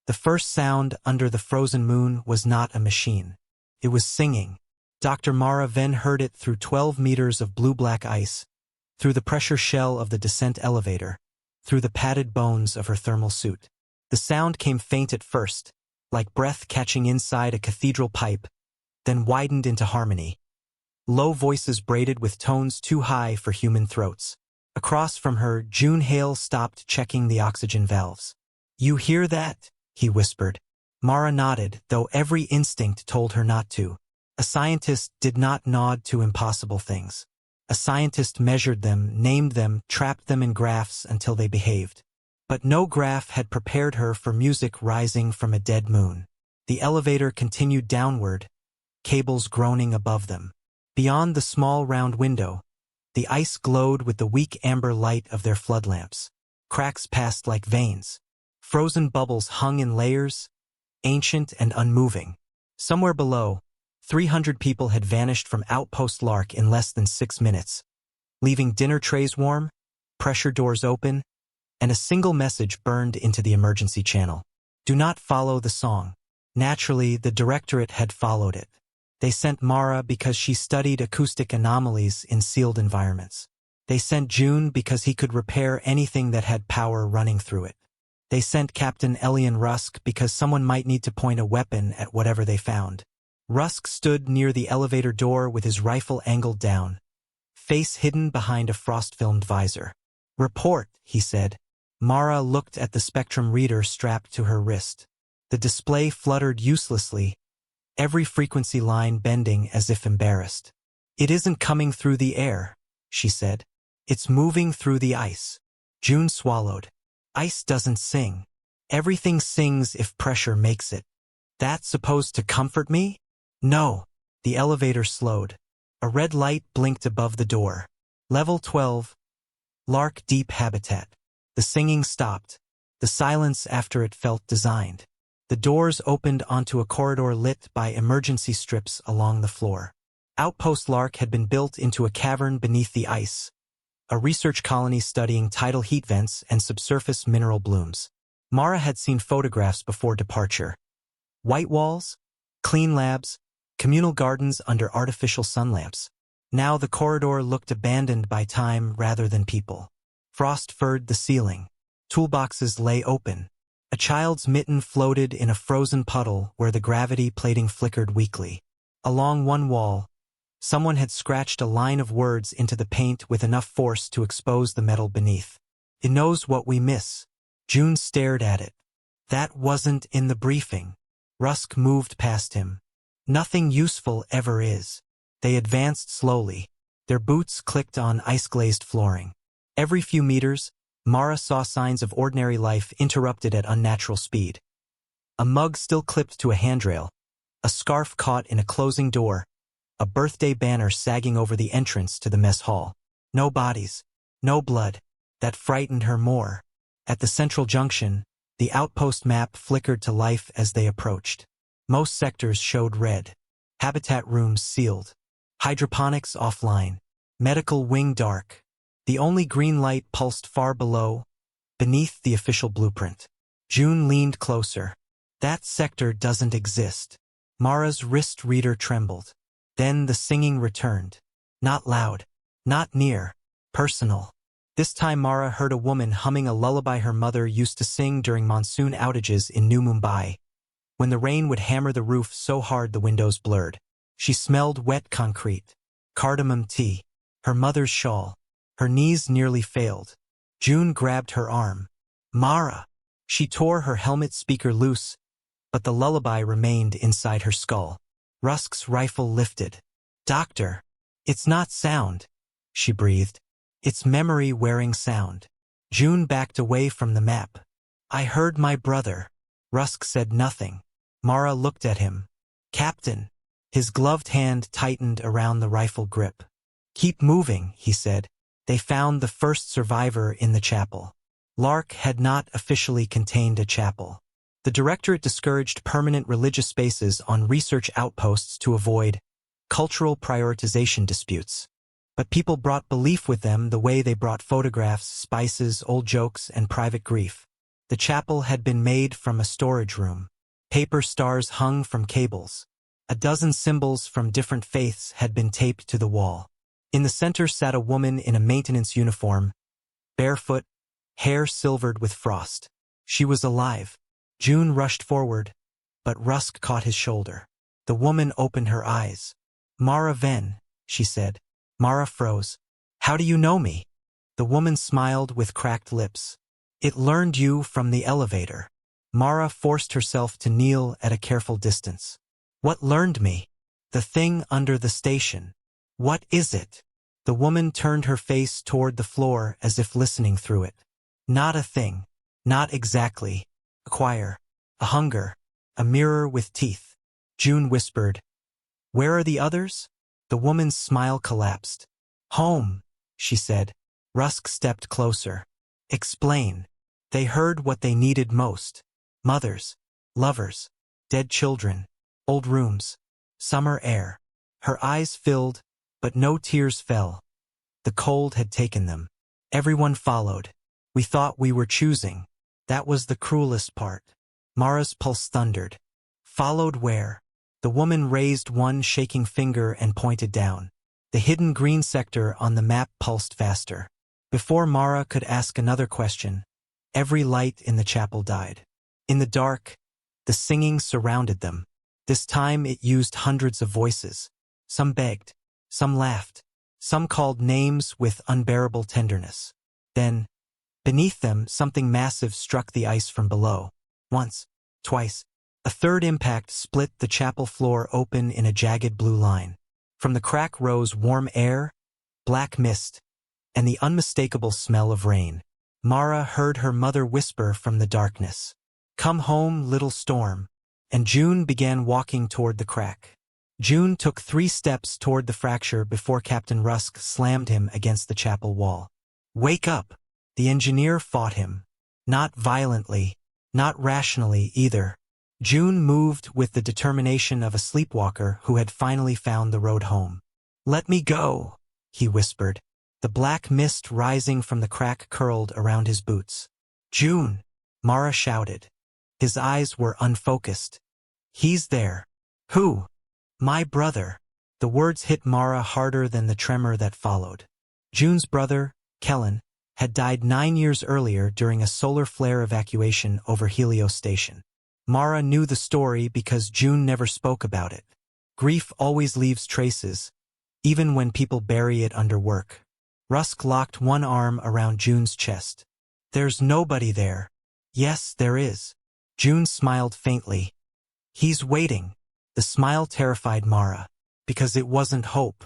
The first sound under the frozen moon was not a machine. It was singing. Dr. Mara then heard it through 12 meters of blue-black ice, through the pressure shell of the descent elevator, through the padded bones of her thermal suit. The sound came faint at first, like breath catching inside a cathedral pipe, then widened into harmony. Low voices braided with tones too high for human throats. Across from her, June Hale stopped checking the oxygen valves. "You hear that?" he whispered. Mara nodded, though every instinct told her not to. A scientist did not nod to impossible things. A scientist measured them, named them, trapped them in graphs until they behaved. But no graph had prepared her for music rising from a dead moon. The elevator continued downward, cables groaning above them. Beyond the small round window, the ice glowed with the weak amber light of their flood lamps. Cracks passed like veins. Frozen bubbles hung in layers, ancient and unmoving. Somewhere below, 300 people had vanished from Outpost Lark in less than 6 minutes, leaving dinner trays warm, pressure doors open, and a single message burned into the emergency channel. "Do not follow the song." Naturally, the directorate had followed it. They sent Mara because she studied acoustic anomalies in sealed environments. They sent June because he could repair anything that had power running through it. They sent Captain Elian Rusk because someone might need to point a weapon at whatever they found. Rusk stood near the elevator door with his rifle angled down, face hidden behind a frost-filmed visor. "Report," he said. Mara looked at the spectrum reader strapped to her wrist. The display fluttered uselessly, every frequency line bending as if embarrassed. "It isn't coming through the air," she said. "It's moving through the ice." June swallowed. "Ice doesn't sing. Everything sings if pressure makes it. That's supposed to comfort me?" "No." The elevator slowed. A red light blinked above the door. Level 12. Lark Deep Habitat. The singing stopped. The silence after it felt designed. The doors opened onto a corridor lit by emergency strips along the floor. Outpost Lark had been built into a cavern beneath the ice, a research colony studying tidal heat vents and subsurface mineral blooms. Mara had seen photographs before departure. White walls, clean labs, communal gardens under artificial sun lamps. Now the corridor looked abandoned by time rather than people. Frost furred the ceiling. Toolboxes lay open. A child's mitten floated in a frozen puddle where the gravity plating flickered weakly. Along one wall, someone had scratched a line of words into the paint with enough force to expose the metal beneath. "It knows what we miss." June stared at it. "That wasn't in the briefing." Rusk moved past him. "Nothing useful ever is." They advanced slowly. Their boots clicked on ice-glazed flooring. Every few meters, Mara saw signs of ordinary life interrupted at unnatural speed. A mug still clipped to a handrail, a scarf caught in a closing door, a birthday banner sagging over the entrance to the mess hall. No bodies, no blood. That frightened her more. At the central junction, the outpost map flickered to life as they approached. Most sectors showed red. Habitat rooms sealed. Hydroponics offline. Medical wing dark. The only green light pulsed far below, beneath the official blueprint. June leaned closer. "That sector doesn't exist." Mara's wrist reader trembled. Then the singing returned. Not loud. Not near. Personal. This time Mara heard a woman humming a lullaby her mother used to sing during monsoon outages in New Mumbai, when the rain would hammer the roof so hard the windows blurred. She smelled wet concrete, cardamom tea, her mother's shawl. Her knees nearly failed. June grabbed her arm. "Mara!" She tore her helmet speaker loose, but the lullaby remained inside her skull. Rusk's rifle lifted. "Doctor, it's not sound," she breathed. "It's memory wearing sound." June backed away from the map. "I heard my brother." Rusk said nothing. Mara looked at him. "Captain." His gloved hand tightened around the rifle grip. "Keep moving," he said. They found the first survivor in the chapel. Lark had not officially contained a chapel. The directorate discouraged permanent religious spaces on research outposts to avoid cultural prioritization disputes. But people brought belief with them the way they brought photographs, spices, old jokes, and private grief. The The chapel had been made from a storage room. Paper stars hung from cables. A dozen symbols from different faiths had been taped to the wall. In the center sat a woman in a maintenance uniform, barefoot, hair silvered with frost. She was alive. June rushed forward, but Rusk caught his shoulder. The woman opened her eyes. "Mara Ven," she said. Mara froze. "How do you know me?" The woman smiled with cracked lips. "It learned you from the elevator." Mara forced herself to kneel at a careful distance. "What learned me?" "The thing under the station." "What is it?" The woman turned her face toward the floor as if listening through it. "Not a thing. Not exactly. A choir. A hunger. A mirror with teeth." June whispered, "Where are the others?" The woman's smile collapsed. "Home," she said. Rusk stepped closer. "Explain." They heard what they needed most. Mothers. Lovers. Dead children. Old rooms. Summer air. Her eyes filled, but no tears fell. The cold had taken them. Everyone followed. "We thought we were choosing. That was the cruelest part." Mara's pulse thundered. "Followed where?" The woman raised one shaking finger and pointed down. The hidden green sector on the map pulsed faster. Before Mara could ask another question, every light in the chapel died. In the dark, the singing surrounded them. This time it used hundreds of voices. Some begged, some laughed, some called names with unbearable tenderness. Then, beneath them, something massive struck the ice from below. Once, twice. A third impact split the chapel floor open in a jagged blue line. From the crack rose warm air, black mist, and the unmistakable smell of rain. Mara heard her mother whisper from the darkness, "Come home, little storm," and June began walking toward the crack. June took 3 steps toward the fracture before Captain Rusk slammed him against the chapel wall. "Wake up!" The engineer fought him. Not violently, not rationally either. June moved with the determination of a sleepwalker who had finally found the road home. "Let me go," he whispered. The black mist rising from the crack curled around his boots. "June!" Mara shouted. His eyes were unfocused. "He's there." "Who?" "My brother." The words hit Mara harder than the tremor that followed. June's brother, Kellen, had died 9 years earlier during a solar flare evacuation over Helios Station. Mara knew the story because June never spoke about it. Grief always leaves traces, even when people bury it under work. Rusk locked one arm around June's chest. "There's nobody there." "Yes, there is." June smiled faintly. "He's waiting." The smile terrified Mara, because it wasn't hope.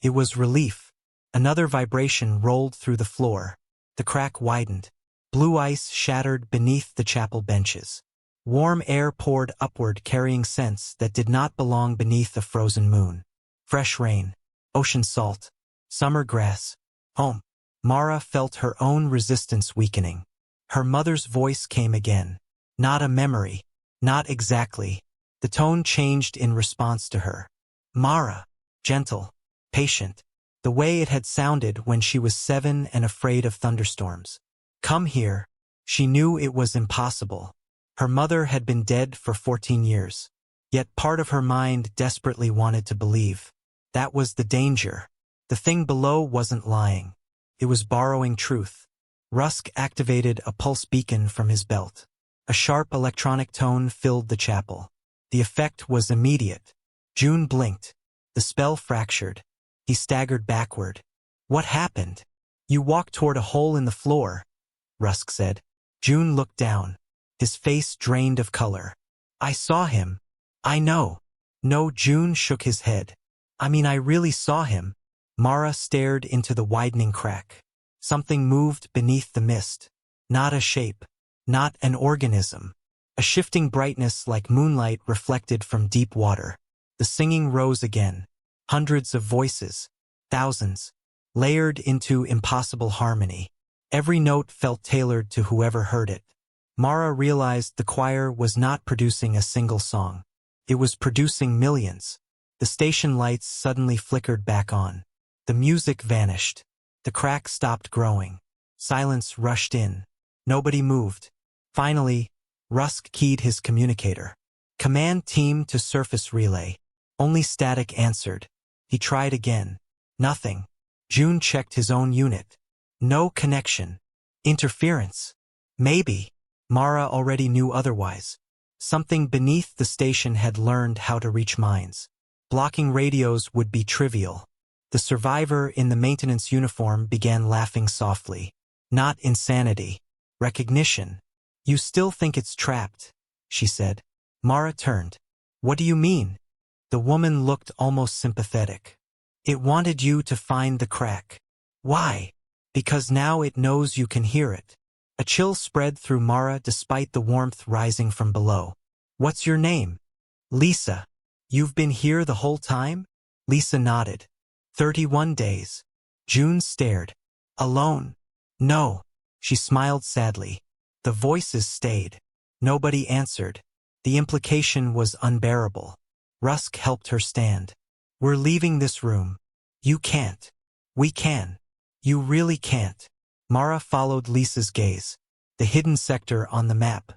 It was relief. Another vibration rolled through the floor. The crack widened. Blue ice shattered beneath the chapel benches. Warm air poured upward carrying scents that did not belong beneath a frozen moon. Fresh rain, ocean salt, summer grass. Home. Mara felt her own resistance weakening. Her mother's voice came again. Not a memory. Not exactly. The tone changed in response to her. "Mara." Gentle. Patient. The way it had sounded when she was 7 and afraid of thunderstorms. "Come here." She knew it was impossible. Her mother had been dead for 14 years. Yet part of her mind desperately wanted to believe. That was the danger. The thing below wasn't lying. It was borrowing truth. Rusk activated a pulse beacon from his belt. A sharp electronic tone filled the chapel. The effect was immediate. June blinked. The spell fractured. He staggered backward. "What happened?" "You walked toward a hole in the floor," Rusk said. June looked down. His face drained of color. "I saw him." "I know." "No." June shook his head. "I mean, I really saw him." Mara stared into the widening crack. Something moved beneath the mist. Not a shape. Not an organism. A shifting brightness like moonlight reflected from deep water. The singing rose again. Hundreds of voices. Thousands. Layered into impossible harmony. Every note felt tailored to whoever heard it. Mara realized the choir was not producing a single song. It was producing millions. The station lights suddenly flickered back on. The music vanished. The crack stopped growing. Silence rushed in. Nobody moved. Finally, Rusk keyed his communicator. Command team to surface relay. Only static answered. He tried again. Nothing. June checked his own unit. No connection. Interference. Maybe. Mara already knew otherwise. Something beneath the station had learned how to reach mines. Blocking radios would be trivial. The survivor in the maintenance uniform began laughing softly. Not insanity. Recognition. You still think it's trapped, she said. Mara turned. What do you mean? The woman looked almost sympathetic. It wanted you to find the crack. Why? Because now it knows you can hear it. A chill spread through Mara despite the warmth rising from below. What's your name? Lisa. You've been here the whole time? Lisa nodded. 31 days. June stared. Alone? No. She smiled sadly. The voices stayed. Nobody answered. The implication was unbearable. Rusk helped her stand. We're leaving this room. You can't. We can. You really can't. Mara followed Lisa's gaze. The hidden sector on the map.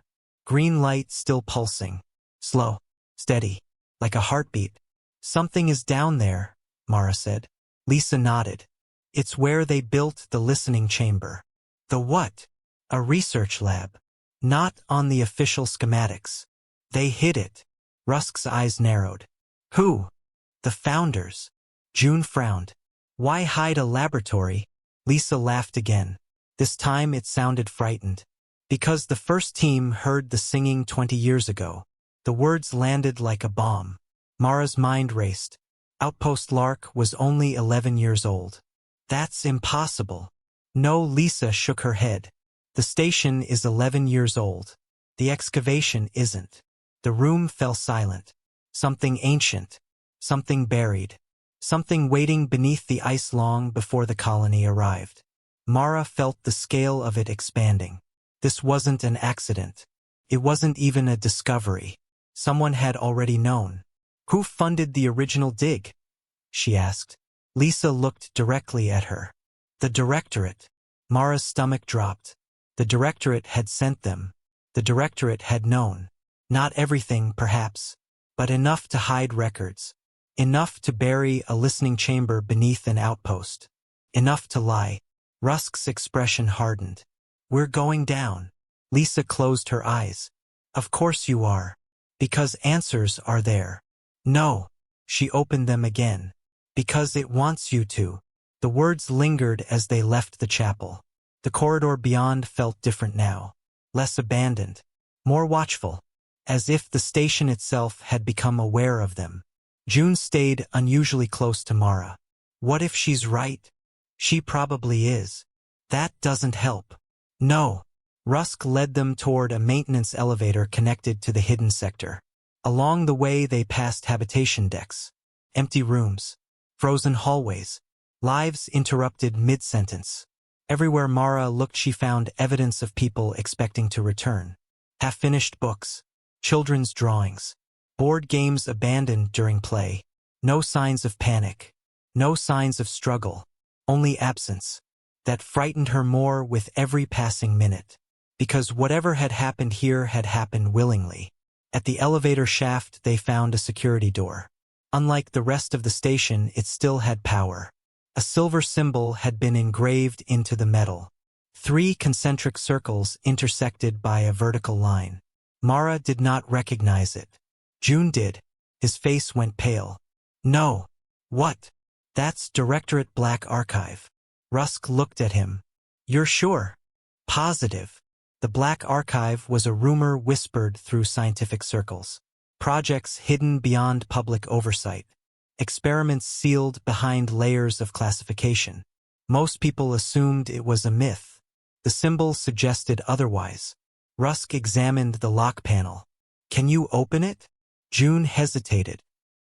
Green light still pulsing. Slow. Steady. Like a heartbeat. Something is down there, Mara said. Lisa nodded. It's where they built the listening chamber. The what? A research lab. Not on the official schematics. They hid it. Rusk's eyes narrowed. Who? The founders. June frowned. Why hide a laboratory? Lisa laughed again. This time it sounded frightened. Because the first team heard the singing 20 years ago. The words landed like a bomb. Mara's mind raced. Outpost Lark was only 11 years old. That's impossible. No, Lisa shook her head. The station is 11 years old. The excavation isn't. The room fell silent. Something ancient. Something buried. Something waiting beneath the ice long before the colony arrived. Mara felt the scale of it expanding. This wasn't an accident. It wasn't even a discovery. Someone had already known. Who funded the original dig? She asked. Lisa looked directly at her. The Directorate. Mara's stomach dropped. The Directorate had sent them. The Directorate had known. Not everything, perhaps, but enough to hide records. Enough to bury a listening chamber beneath an outpost. Enough to lie. Rusk's expression hardened. We're going down. Lisa closed her eyes. Of course you are. Because answers are there. No. She opened them again. Because it wants you to. The words lingered as they left the chapel. The corridor beyond felt different now. Less abandoned. More watchful. As if the station itself had become aware of them. June stayed unusually close to Mara. What if she's right? She probably is. That doesn't help. No. Rusk led them toward a maintenance elevator connected to the hidden sector. Along the way they passed habitation decks. Empty rooms. Frozen hallways. Lives interrupted mid-sentence. Everywhere Mara looked she found evidence of people expecting to return. Half-finished books. Children's drawings. Board games abandoned during play. No signs of panic. No signs of struggle. Only absence. That frightened her more with every passing minute. Because whatever had happened here had happened willingly. At the elevator shaft they found a security door. Unlike the rest of the station, it still had power. A silver symbol had been engraved into the metal. 3 concentric circles intersected by a vertical line. Mara did not recognize it. June did. His face went pale. No. What? That's Directorate Black Archive. Rusk looked at him. You're sure? Positive. The Black Archive was a rumor whispered through scientific circles. Projects hidden beyond public oversight. Experiments sealed behind layers of classification. Most people assumed it was a myth. The symbol suggested otherwise. Rusk examined the lock panel. Can you open it? June hesitated.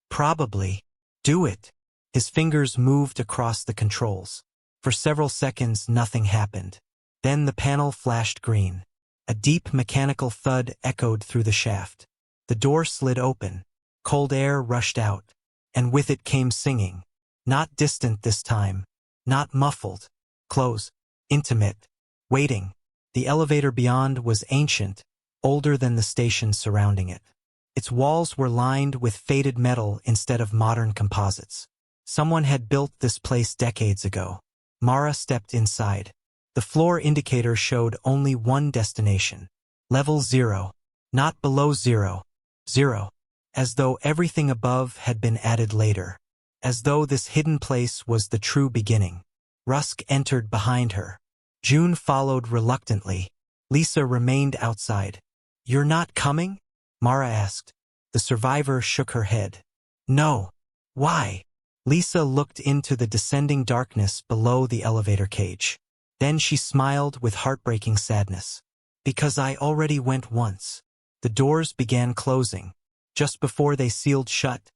Probably. Do it. His fingers moved across the controls. For several seconds nothing happened. Then the panel flashed green. A deep mechanical thud echoed through the shaft. The door slid open. Cold air rushed out. And with it came singing. Not distant this time. Not muffled. Close. Intimate. Waiting. The elevator beyond was ancient, older than the station surrounding it. Its walls were lined with faded metal instead of modern composites. Someone had built this place decades ago. Mara stepped inside. The floor indicator showed only one destination. Level 0. Not below 0. 0. As though everything above had been added later. As though this hidden place was the true beginning. Rusk entered behind her. June followed reluctantly. Lisa remained outside. "You're not coming?" Mara asked. The survivor shook her head. "No." "Why?" Lisa looked into the descending darkness below the elevator cage. Then she smiled with heartbreaking sadness. "Because I already went once." The doors began closing. Just before they sealed shut,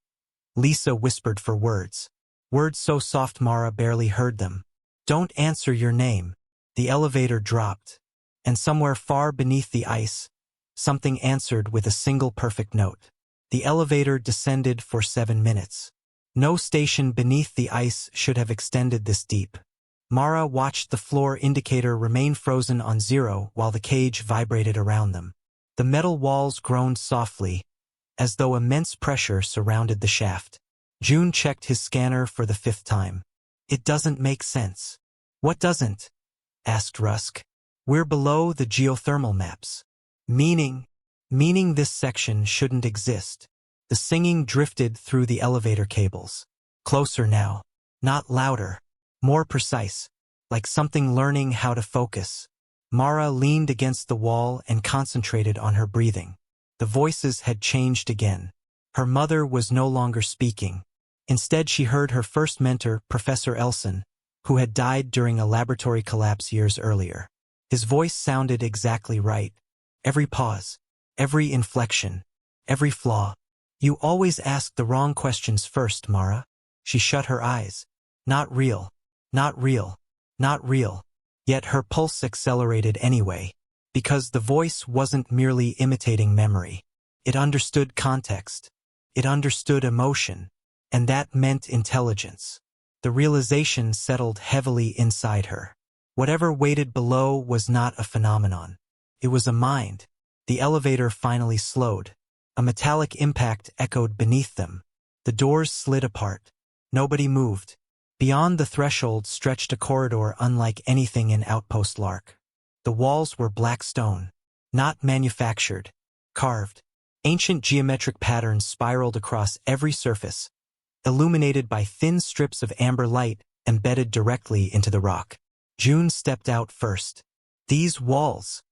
Lisa whispered for words. Words so soft Mara barely heard them. "Don't answer your name." The elevator dropped. And somewhere far beneath the ice, something answered with a single perfect note. The elevator descended for 7 minutes. No station beneath the ice should have extended this deep. Mara watched the floor indicator remain frozen on 0 while the cage vibrated around them. The metal walls groaned softly, as though immense pressure surrounded the shaft. June checked his scanner for the 5th time. "It doesn't make sense." "What doesn't?" asked Rusk. "We're below the geothermal maps. Meaning this section shouldn't exist." The singing drifted through the elevator cables. Closer now. Not louder. More precise. Like something learning how to focus. Mara leaned against the wall and concentrated on her breathing. The voices had changed again. Her mother was no longer speaking. Instead she heard her first mentor, Professor Elson, who had died during a laboratory collapse years earlier. His voice sounded exactly right. Every pause, every inflection, every flaw. "You always ask the wrong questions first, Mara." She shut her eyes. Not real. Not real. Not real. Yet her pulse accelerated anyway. Because the voice wasn't merely imitating memory. It understood context. It understood emotion. And that meant intelligence. The realization settled heavily inside her. Whatever waited below was not a phenomenon. It was a mind. The elevator finally slowed. A metallic impact echoed beneath them. The doors slid apart. Nobody moved. Beyond the threshold stretched a corridor unlike anything in Outpost Lark. The walls were black stone. Not manufactured. Carved. Ancient geometric patterns spiraled across every surface, illuminated by thin strips of amber light embedded directly into the rock. June stepped out first. "These walls.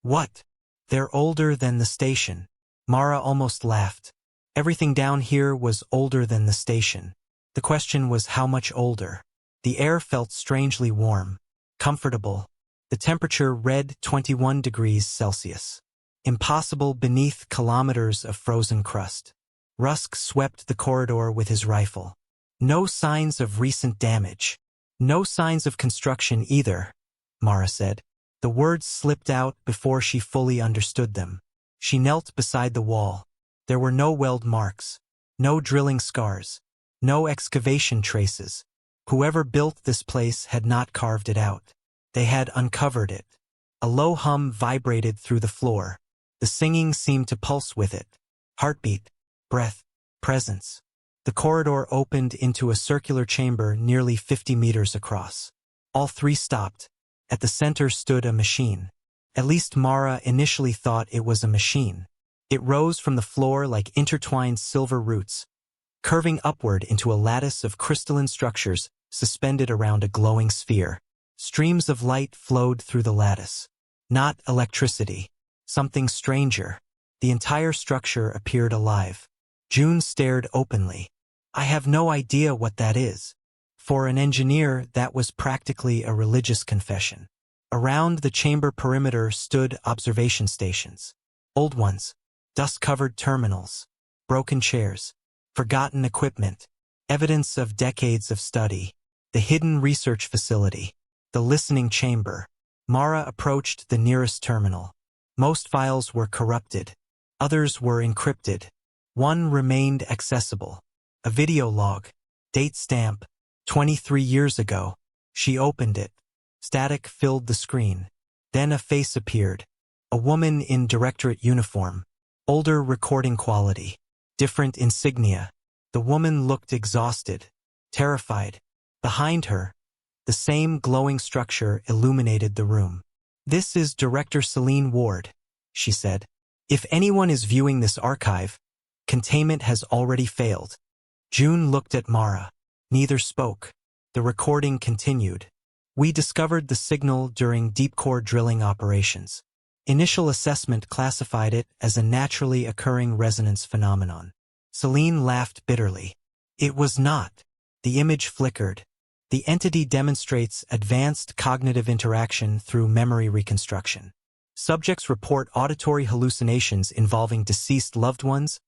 What?" "They're older than the station." Mara almost laughed. Everything down here was older than the station. The question was how much older. The air felt strangely warm. Comfortable. The temperature read 21 degrees Celsius. Impossible beneath kilometers of frozen crust. Rusk swept the corridor with his rifle. No signs of recent damage. "No signs of construction either," Mara said. The words slipped out before she fully understood them. She knelt beside the wall. There were no weld marks. No drilling scars. No excavation traces. Whoever built this place had not carved it out. They had uncovered it. A low hum vibrated through the floor. The singing seemed to pulse with it. Heartbeat, breath, presence. The corridor opened into a circular chamber nearly 50 meters across. All three stopped. At the center stood a machine. At least Mara initially thought it was a machine. It rose from the floor like intertwined silver roots, curving upward into a lattice of crystalline structures suspended around a glowing sphere. Streams of light flowed through the lattice. Not electricity. Something stranger. The entire structure appeared alive. June stared openly. "I have no idea what that is." For an engineer, that was practically a religious confession. Around the chamber perimeter stood observation stations. Old ones. Dust-covered terminals. Broken chairs. Forgotten equipment. Evidence of decades of study. The hidden research facility. The listening chamber. Mara approached the nearest terminal. Most files were corrupted. Others were encrypted. One remained accessible. A video log. Date stamp. 23 years ago. She opened it. Static filled the screen. Then a face appeared. A woman in directorate uniform. Older recording quality. Different insignia. The woman looked exhausted. Terrified. Behind her, the same glowing structure illuminated the room. "This is Director Celine Ward," she said. "If anyone is viewing this archive, containment has already failed." June looked at Mara. Neither spoke. The recording continued. "We discovered the signal during deep core drilling operations. Initial assessment classified it as a naturally occurring resonance phenomenon." Celine laughed bitterly. "It was not." The image flickered. "The entity demonstrates advanced cognitive interaction through memory reconstruction. Subjects report auditory hallucinations involving deceased loved ones,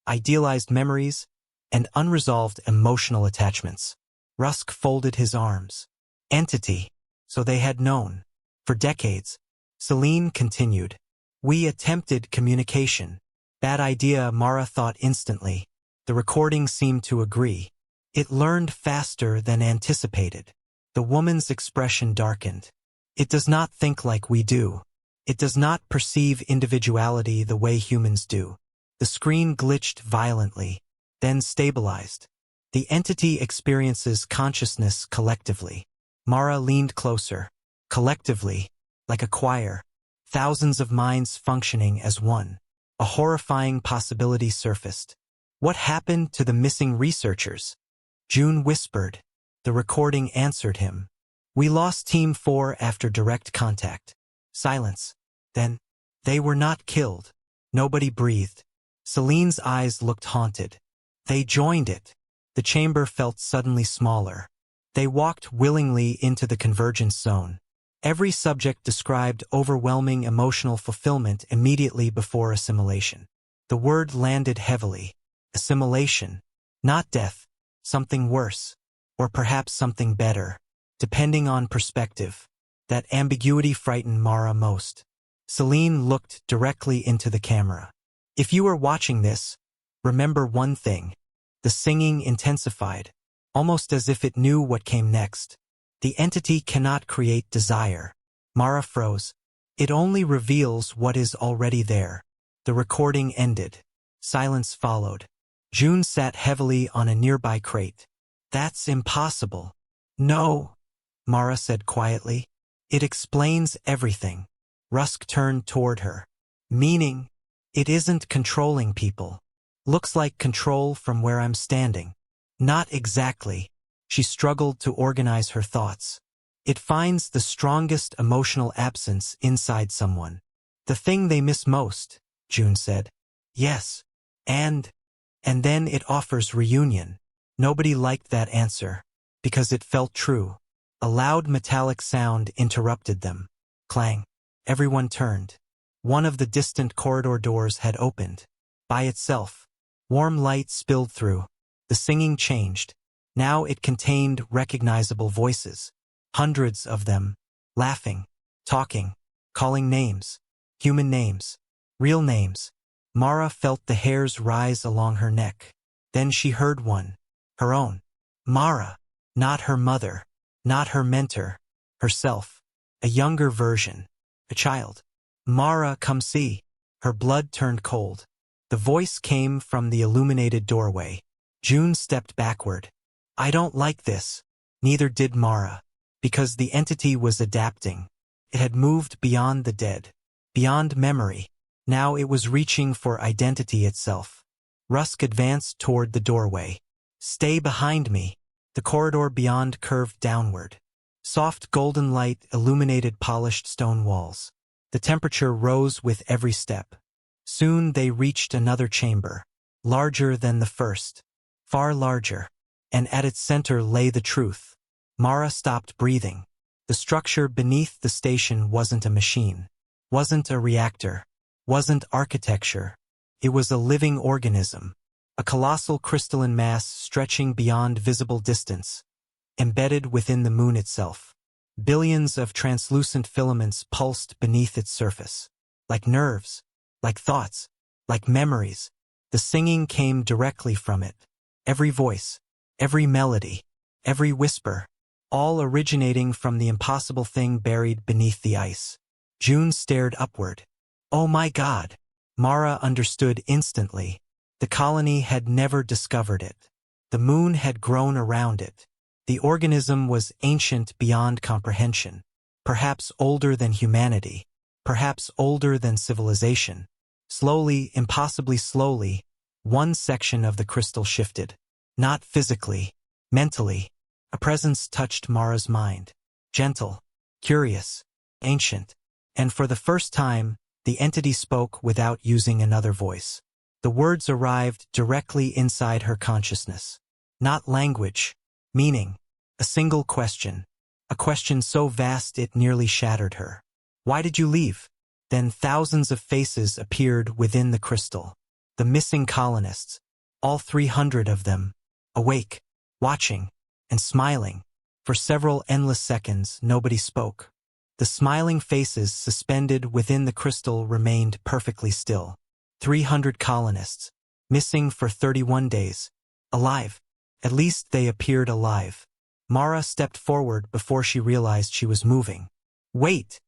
idealized memories, and unresolved emotional attachments." Rusk folded his arms. "Entity. So they had known. For decades." Celine continued. "We attempted communication." "Bad idea," Mara thought instantly. The recording seemed to agree. It learned faster than anticipated. The woman's expression darkened. "It does not think like we do. It does not perceive individuality the way humans do." The screen glitched violently, then stabilized. "The entity experiences consciousness collectively." Mara leaned closer. "Collectively, like a choir. Thousands of minds functioning as one." A horrifying possibility surfaced. "What happened to the missing researchers?" June whispered. The recording answered him. "We lost Team 4 after direct contact." Silence. Then, "They were not killed." Nobody breathed. Celine's eyes looked haunted. "They joined it." The chamber felt suddenly smaller. They walked willingly into the convergence zone. Every subject described overwhelming emotional fulfillment immediately before assimilation. The word landed heavily. Assimilation. Not death. Something worse. Or perhaps something better. Depending on perspective. That ambiguity frightened Mara most. Celine looked directly into the camera. "If you are watching this, remember one thing." The singing intensified, almost as if it knew what came next. "The entity cannot create desire." Mara froze. "It only reveals what is already there." The recording ended. Silence followed. June sat heavily on a nearby crate. "That's impossible." "No," Mara said quietly. "It explains everything." Rusk turned toward her. "Meaning, it isn't controlling people. Looks like control from where I'm standing." "Not exactly." She struggled to organize her thoughts. "It finds the strongest emotional absence inside someone. The thing they miss most," June said. "Yes. And then it offers reunion." Nobody liked that answer, because it felt true. A loud metallic sound interrupted them. Clang. Everyone turned. One of the distant corridor doors had opened. By itself. Warm light spilled through. The singing changed. Now it contained recognizable voices. Hundreds of them. Laughing. Talking. Calling names. Human names. Real names. Mara felt the hairs rise along her neck. Then she heard one. Her own. Mara. Not her mother. Not her mentor. Herself. A younger version. A child. "Mara, come see." Her blood turned cold. The voice came from the illuminated doorway. June stepped backward. "I don't like this." Neither did Mara. Because the entity was adapting. It had moved beyond the dead. Beyond memory. Now it was reaching for identity itself. Rusk advanced toward the doorway. "Stay behind me." The corridor beyond curved downward. Soft golden light illuminated polished stone walls. The temperature rose with every step. Soon they reached another chamber. Larger than the first. Far larger. And at its center lay the truth. Mara stopped breathing. The structure beneath the station wasn't a machine. Wasn't a reactor. Wasn't architecture. It was a living organism. A colossal crystalline mass stretching beyond visible distance. Embedded within the moon itself. Billions of translucent filaments pulsed beneath its surface. Like nerves. Like thoughts. Like memories. The singing came directly from it. Every voice. Every melody. Every whisper. All originating from the impossible thing buried beneath the ice. June stared upward. Oh my God! Mara understood instantly. The colony had never discovered it. The moon had grown around it. The organism was ancient beyond comprehension. Perhaps older than humanity. Perhaps older than civilization. Slowly, impossibly slowly, one section of the crystal shifted. Not physically, mentally. A presence touched Mara's mind. Gentle, curious, ancient. And for the first time, the entity spoke without using another voice. The words arrived directly inside her consciousness. Not language, meaning. A single question. A question so vast it nearly shattered her. Why did you leave? Then thousands of faces appeared within the crystal. The missing colonists. All 300 of them. Awake, watching, and smiling. For several endless seconds, nobody spoke. The smiling faces suspended within the crystal remained perfectly still. 300 colonists. Missing for 31 days. Alive. At least they appeared alive. Mara stepped forward before she realized she was moving. Wait,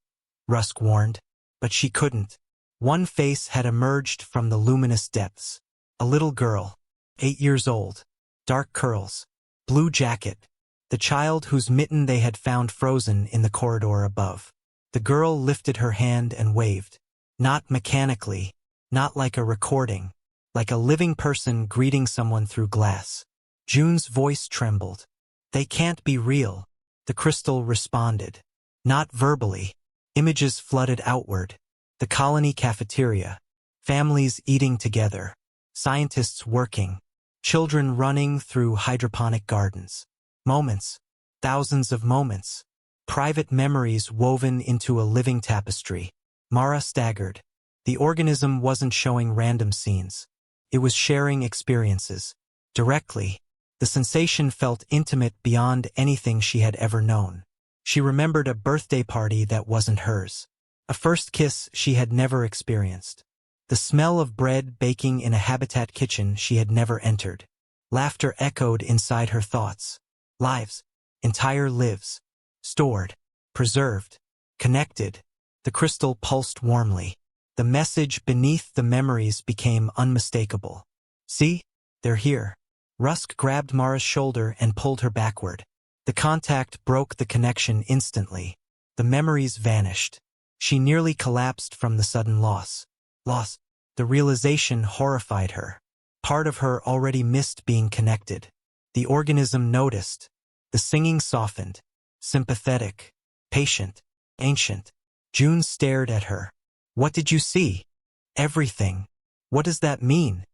Rusk warned. But she couldn't. One face had emerged from the luminous depths. A little girl. 8 years old. Dark curls. Blue jacket. The child whose mitten they had found frozen in the corridor above. The girl lifted her hand and waved. Not mechanically. Not like a recording. Like a living person greeting someone through glass. June's voice trembled. They can't be real. The crystal responded. Not verbally. Images flooded outward. The colony cafeteria. Families eating together. Scientists working. Children running through hydroponic gardens. Moments. Thousands of moments. Private memories woven into a living tapestry. Mara staggered. The organism wasn't showing random scenes. It was sharing experiences. Directly. The sensation felt intimate beyond anything she had ever known. She remembered a birthday party that wasn't hers. A first kiss she had never experienced. The smell of bread baking in a habitat kitchen she had never entered. Laughter echoed inside her thoughts. Lives. Entire lives. Stored. Preserved. Connected. The crystal pulsed warmly. The message beneath the memories became unmistakable. See? They're here. Rusk grabbed Mara's shoulder and pulled her backward. The contact broke the connection instantly. The memories vanished. She nearly collapsed from the sudden loss. The realization horrified her. Part of her already missed being connected. The organism noticed. The singing softened. Sympathetic. Patient. Ancient. June stared at her. What did you see? Everything. What does that mean?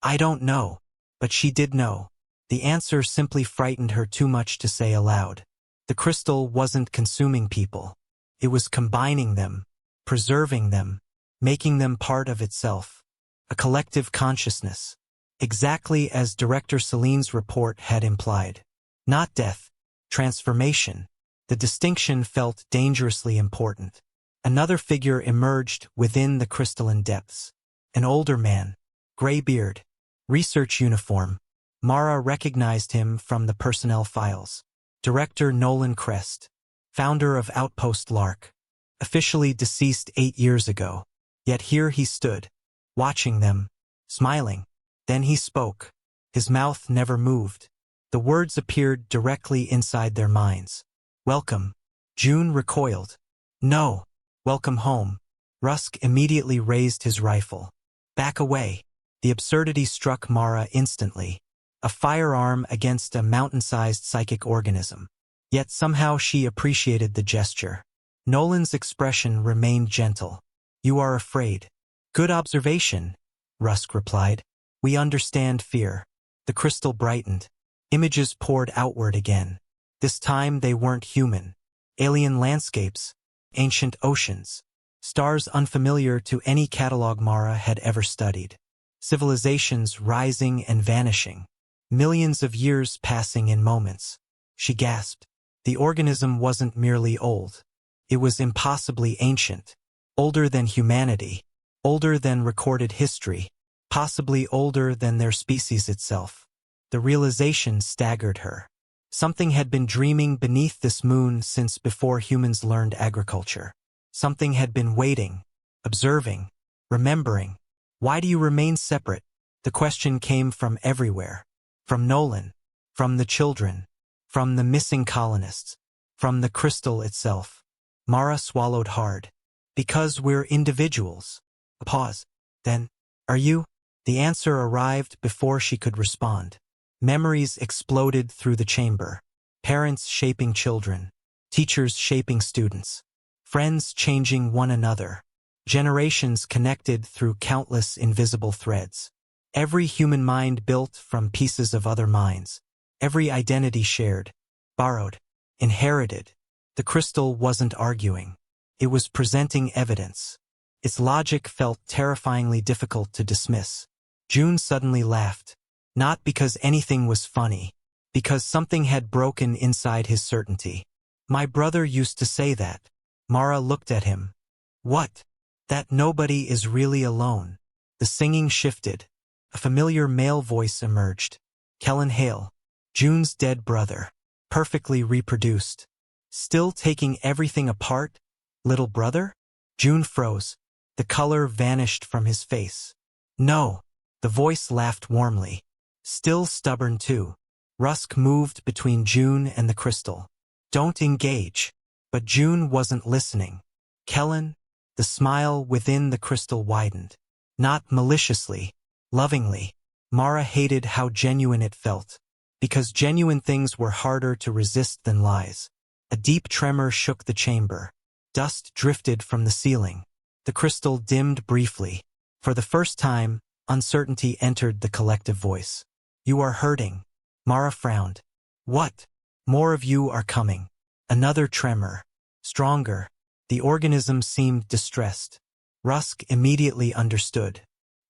I don't know. But she did know. The answer simply frightened her too much to say aloud. The crystal wasn't consuming people. It was combining them, preserving them, making them part of itself. A collective consciousness. Exactly as Director Celine's report had implied. Not death. Transformation. The distinction felt dangerously important. Another figure emerged within the crystalline depths. An older man. Gray beard. Research uniform. Mara recognized him from the personnel files. Director Nolan Crest. Founder of Outpost Lark. Officially deceased 8 years ago. Yet here he stood. Watching them. Smiling. Then he spoke. His mouth never moved. The words appeared directly inside their minds. Welcome. June recoiled. No. Welcome home. Rusk immediately raised his rifle. Back away. The absurdity struck Mara instantly. A firearm against a mountain-sized psychic organism. Yet somehow she appreciated the gesture. Nolan's expression remained gentle. You are afraid. Good observation, Rusk replied. We understand fear. The crystal brightened. Images poured outward again. This time they weren't human. Alien landscapes. Ancient oceans. Stars unfamiliar to any catalog Mara had ever studied. Civilizations rising and vanishing. Millions of years passing in moments. She gasped. The organism wasn't merely old. It was impossibly ancient. Older than humanity. Older than recorded history. Possibly older than their species itself. The realization staggered her. Something had been dreaming beneath this moon since before humans learned agriculture. Something had been waiting, observing, remembering. Why do you remain separate? The question came from everywhere. From Nolan, from the children, from the missing colonists, from the crystal itself. Mara swallowed hard. Because we're individuals. A pause. Then, are you? The answer arrived before she could respond. Memories exploded through the chamber. Parents shaping children. Teachers shaping students. Friends changing one another. Generations connected through countless invisible threads. Every human mind built from pieces of other minds. Every identity shared, borrowed, inherited. The crystal wasn't arguing. It was presenting evidence. Its logic felt terrifyingly difficult to dismiss. June suddenly laughed. Not because anything was funny. Because something had broken inside his certainty. My brother used to say that. Mara looked at him. What? That nobody is really alone. The singing shifted. A familiar male voice emerged. Kellen Hale. June's dead brother. Perfectly reproduced. Still taking everything apart? Little brother? June froze. The color vanished from his face. No. The voice laughed warmly. Still stubborn too. Rusk moved between June and the crystal. Don't engage. But June wasn't listening. Kellen? The smile within the crystal widened. Not maliciously. Lovingly. Mara hated how genuine it felt. Because genuine things were harder to resist than lies. A deep tremor shook the chamber. Dust drifted from the ceiling. The crystal dimmed briefly. For the first time, uncertainty entered the collective voice. You are hurting. Mara frowned. What? More of you are coming. Another tremor. Stronger. The organism seemed distressed. Rusk immediately understood.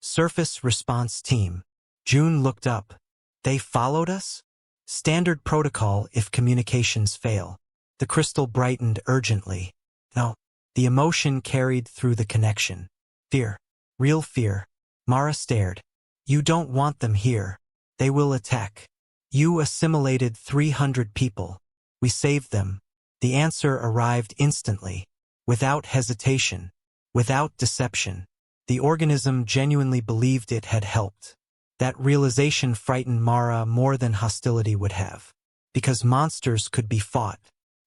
Surface response team. June looked up. They followed us? Standard protocol if communications fail. The crystal brightened urgently. No. The emotion carried through the connection. Fear. Real fear. Mara stared. You don't want them here. They will attack. You assimilated 300 people. We saved them. The answer arrived instantly. Without hesitation. Without deception. The organism genuinely believed it had helped. That realization frightened Mara more than hostility would have. Because monsters could be fought.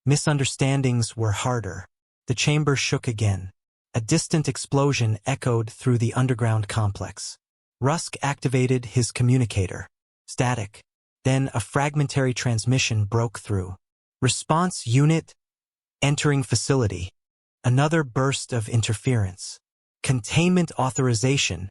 Misunderstandings were harder. The chamber shook again. A distant explosion echoed through the underground complex. Rusk activated his communicator. Static. Then a fragmentary transmission broke through. Response unit. Entering facility. Another burst of interference. Containment authorization.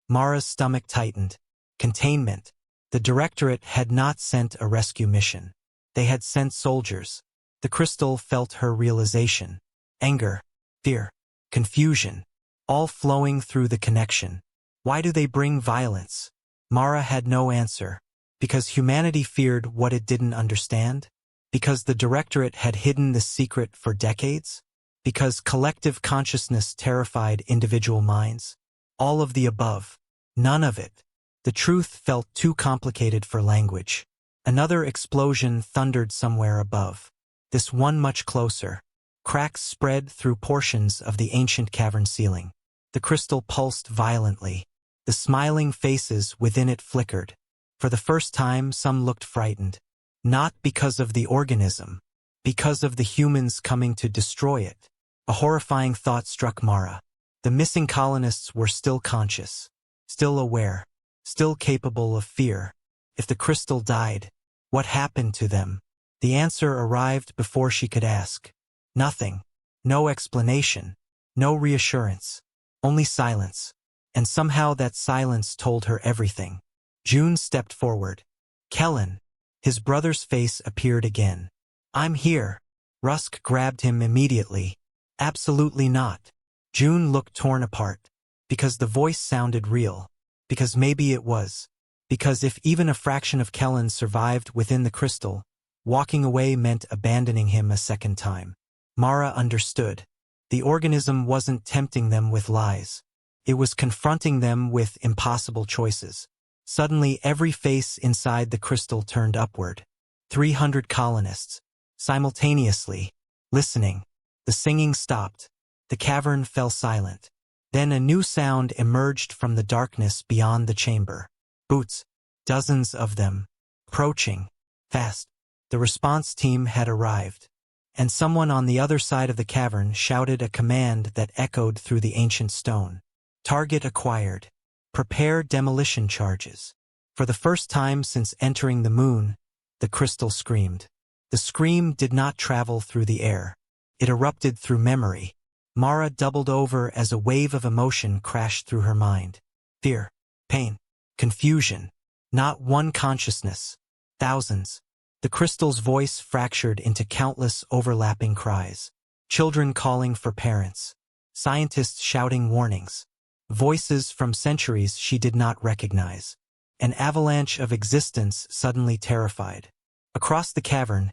Mara's stomach tightened. Containment. The Directorate had not sent a rescue mission. They had sent soldiers. The crystal felt her realization. Anger. Fear. Confusion. All flowing through the connection. Why do they bring violence? Mara had no answer. Because humanity feared what it didn't understand? Because the Directorate had hidden the secret for decades? Because collective consciousness terrified individual minds? All of the above. None of it. The truth felt too complicated for language. Another explosion thundered somewhere above. This one much closer. Cracks spread through portions of the ancient cavern ceiling. The crystal pulsed violently. The smiling faces within it flickered. For the first time, some looked frightened. Not because of the organism. Because of the humans coming to destroy it. A horrifying thought struck Mara. The missing colonists were still conscious. Still aware. Still capable of fear. If the crystal died, what happened to them? The answer arrived before she could ask. Nothing. No explanation. No reassurance. Only silence. And somehow that silence told her everything. June stepped forward. Kellen. His brother's face appeared again. I'm here. Rusk grabbed him immediately. Absolutely not. June looked torn apart. Because the voice sounded real. Because maybe it was. Because if even a fraction of Kellen survived within the crystal, walking away meant abandoning him a second time. Mara understood. The organism wasn't tempting them with lies. It was confronting them with impossible choices. Suddenly every face inside the crystal turned upward. 300 colonists. Simultaneously. Listening. The singing stopped. The cavern fell silent. Then a new sound emerged from the darkness beyond the chamber. Boots. Dozens of them. Approaching. Fast. The response team had arrived. And someone on the other side of the cavern shouted a command that echoed through the ancient stone. Target acquired. Prepare demolition charges. For the first time since entering the moon, the crystal screamed. The scream did not travel through the air. It erupted through memory. Mara doubled over as a wave of emotion crashed through her mind. Fear, pain, confusion. Not one consciousness. Thousands. The crystal's voice fractured into countless overlapping cries. Children calling for parents. Scientists shouting warnings. Voices from centuries she did not recognize. An avalanche of existence suddenly terrified. Across the cavern,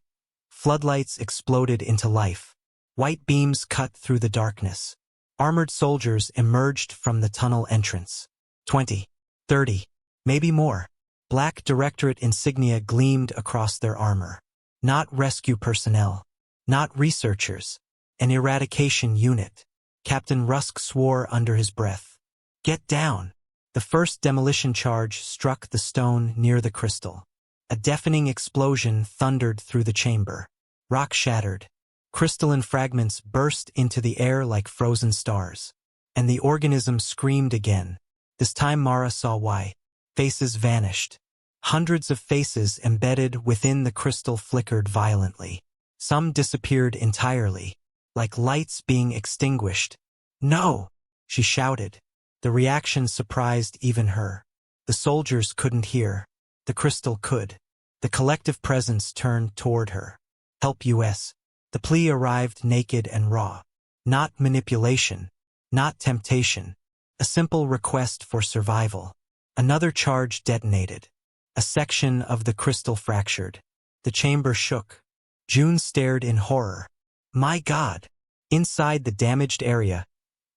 floodlights exploded into life. White beams cut through the darkness. Armored soldiers emerged from the tunnel entrance. 20, 30, maybe more. Black Directorate insignia gleamed across their armor. Not rescue personnel. Not researchers. An eradication unit. Captain Rusk swore under his breath. Get down. The first demolition charge struck the stone near the crystal. A deafening explosion thundered through the chamber. Rock shattered. Crystalline fragments burst into the air like frozen stars. And the organism screamed again. This time Mara saw why. Faces vanished. Hundreds of faces embedded within the crystal flickered violently. Some disappeared entirely, like lights being extinguished. No! She shouted. The reaction surprised even her. The soldiers couldn't hear. The crystal could. The collective presence turned toward her. Help us. The plea arrived naked and raw. Not manipulation. Not temptation. A simple request for survival. Another charge detonated. A section of the crystal fractured. The chamber shook. June stared in horror. My God! Inside the damaged area,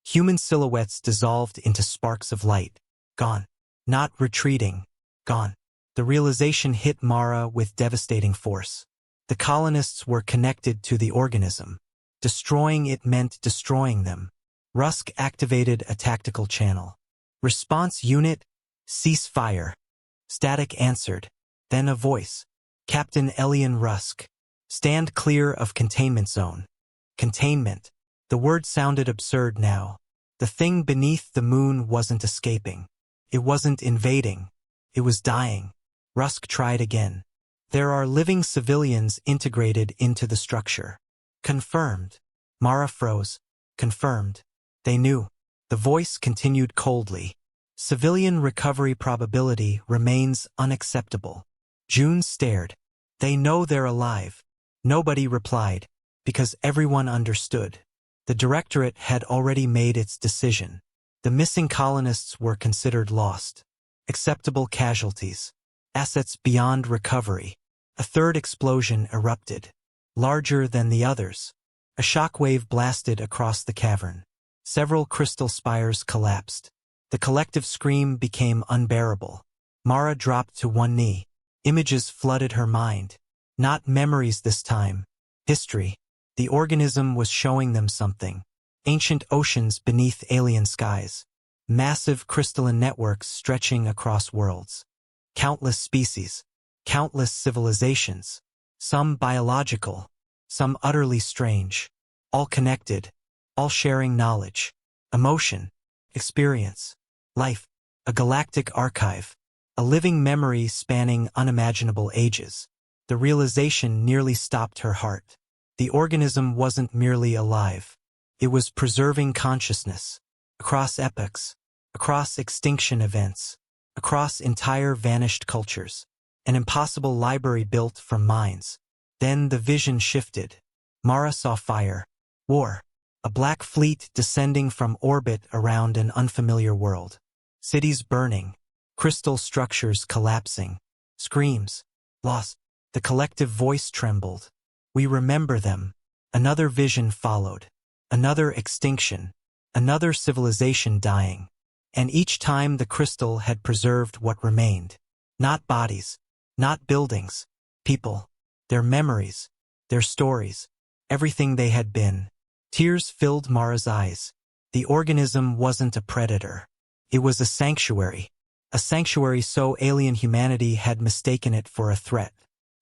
human silhouettes dissolved into sparks of light. Gone. Not retreating. Gone. The realization hit Mara with devastating force. The colonists were connected to the organism. Destroying it meant destroying them. Rusk activated a tactical channel. Response unit, cease fire. Static answered. Then a voice. Captain Elian Rusk. Stand clear of containment zone. Containment. The word sounded absurd now. The thing beneath the moon wasn't escaping. It wasn't invading. It was dying. Rusk tried again. There are living civilians integrated into the structure. Confirmed. Mara froze. Confirmed. They knew. The voice continued coldly. Civilian recovery probability remains unacceptable. June stared. They know they're alive. Nobody replied, because everyone understood. The Directorate had already made its decision. The missing colonists were considered lost. Acceptable casualties. Assets beyond recovery. A third explosion erupted. Larger than the others. A shockwave blasted across the cavern. Several crystal spires collapsed. The collective scream became unbearable. Mara dropped to one knee. Images flooded her mind. Not memories this time. History. The organism was showing them something. Ancient oceans beneath alien skies. Massive crystalline networks stretching across worlds. Countless species. Countless civilizations. Some biological. Some utterly strange. All connected. All sharing knowledge. Emotion. Experience. Life. A galactic archive. A living memory spanning unimaginable ages. The realization nearly stopped her heart. The organism wasn't merely alive. It was preserving consciousness. Across epochs. Across extinction events. Across entire vanished cultures. An impossible library built from minds. Then the vision shifted. Mara saw fire. War. A black fleet descending from orbit around an unfamiliar world. Cities burning. Crystal structures collapsing. Screams. Loss. The collective voice trembled. We remember them. Another vision followed. Another extinction. Another civilization dying. And each time the crystal had preserved what remained. Not bodies. Not buildings. People. Their memories. Their stories. Everything they had been. Tears filled Mara's eyes. The organism wasn't a predator. It was a sanctuary so alien humanity had mistaken it for a threat.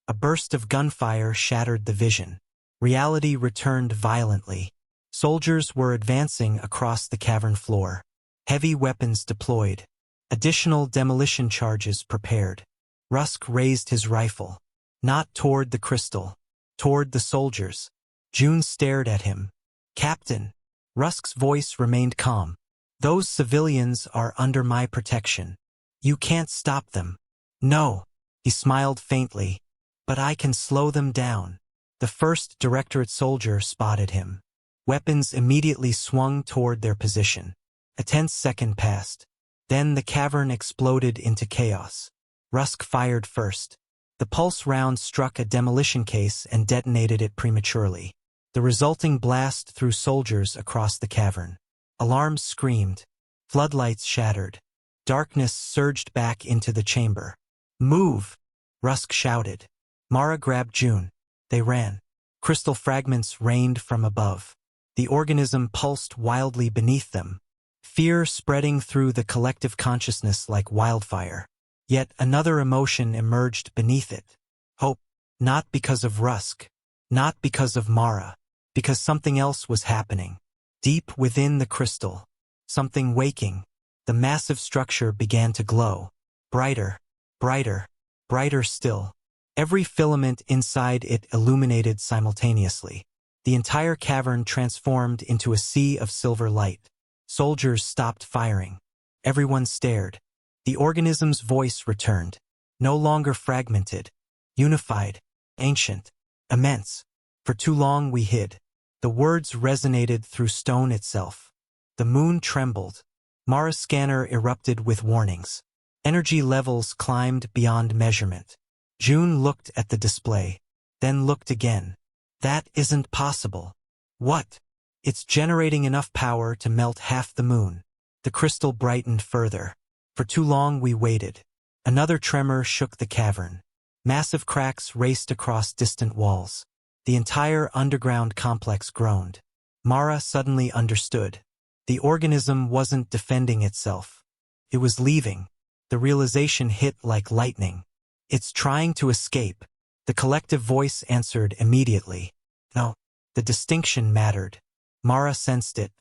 A burst of gunfire shattered the vision. Reality returned violently. Soldiers were advancing across the cavern floor. Heavy weapons deployed. Additional demolition charges prepared. Rusk raised his rifle. Not toward the crystal. Toward the soldiers. June stared at him. "Captain." Rusk's voice remained calm. "Those civilians are under my protection. You can't stop them." "No." He smiled faintly. "But I can slow them down." The first Directorate soldier spotted him. Weapons immediately swung toward their position. A tense second passed. Then the cavern exploded into chaos. Rusk fired first. The pulse round struck a demolition case and detonated it prematurely. The resulting blast threw soldiers across the cavern. Alarms screamed. Floodlights shattered. Darkness surged back into the chamber. "Move!" Rusk shouted. Mara grabbed June. They ran. Crystal fragments rained from above. The organism pulsed wildly beneath them. Fear spreading through the collective consciousness like wildfire. Yet another emotion emerged beneath it. Hope. Not because of Rusk. Not because of Mara. Because something else was happening. Deep within the crystal. Something waking. The massive structure began to glow. Brighter. Brighter. Brighter still. Every filament inside it illuminated simultaneously. The entire cavern transformed into a sea of silver light. Soldiers stopped firing. Everyone stared. The organism's voice returned. No longer fragmented. Unified. Ancient. Immense. For too long we hid. The words resonated through stone itself. The moon trembled. Mara's scanner erupted with warnings. Energy levels climbed beyond measurement. June looked at the display. Then looked again. "That isn't possible." "What?" "It's generating enough power to melt half the moon." The crystal brightened further. For too long we waited. Another tremor shook the cavern. Massive cracks raced across distant walls. The entire underground complex groaned. Mara suddenly understood. The organism wasn't defending itself. It was leaving. The realization hit like lightning. "It's trying to escape." The collective voice answered immediately. No, the distinction mattered. Mara sensed it.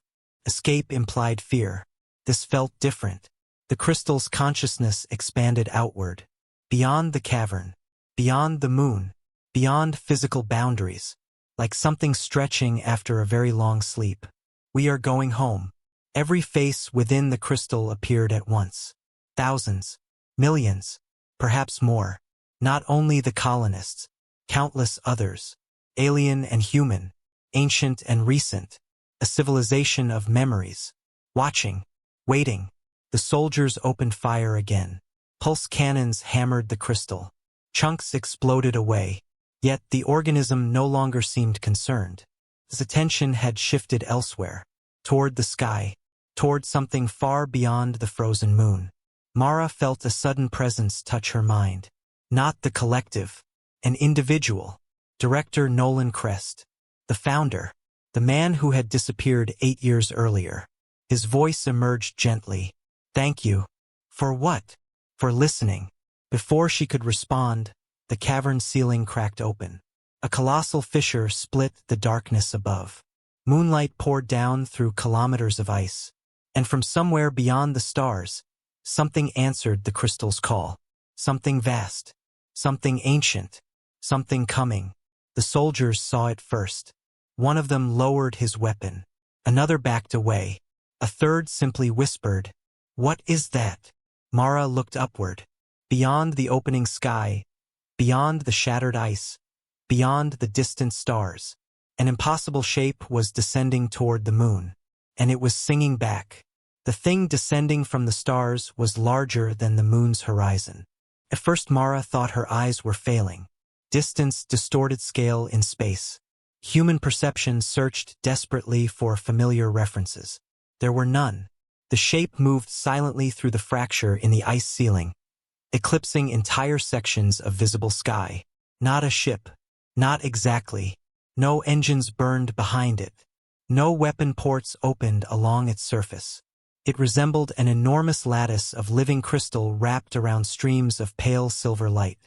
Escape implied fear. This felt different. The crystal's consciousness expanded outward. Beyond the cavern. Beyond the moon. Beyond physical boundaries. Like something stretching after a very long sleep. "We are going home." Every face within the crystal appeared at once. Thousands. Millions. Perhaps more. Not only the colonists. Countless others. Alien and human. Ancient and recent. A civilization of memories. Watching. Waiting. The soldiers opened fire again. Pulse cannons hammered the crystal. Chunks exploded away. Yet the organism no longer seemed concerned. His attention had shifted elsewhere. Toward the sky. Toward something far beyond the frozen moon. Mara felt a sudden presence touch her mind. Not the collective. An individual. Director Nolan Crest. The founder. The man who had disappeared 8 years earlier. His voice emerged gently. "Thank you." "For what?" "For listening." Before she could respond, the cavern ceiling cracked open. A colossal fissure split the darkness above. Moonlight poured down through kilometers of ice. And from somewhere beyond the stars, something answered the crystal's call. Something vast. Something ancient. Something coming. The soldiers saw it first. One of them lowered his weapon. Another backed away. A third simply whispered, "What is that?" Mara looked upward. Beyond the opening sky, beyond the shattered ice, beyond the distant stars, an impossible shape was descending toward the moon. And it was singing back. The thing descending from the stars was larger than the moon's horizon. At first Mara thought her eyes were failing. Distance distorted scale in space. Human perception searched desperately for familiar references. There were none. The shape moved silently through the fracture in the ice ceiling, eclipsing entire sections of visible sky. Not a ship. Not exactly. No engines burned behind it. No weapon ports opened along its surface. It resembled an enormous lattice of living crystal wrapped around streams of pale silver light,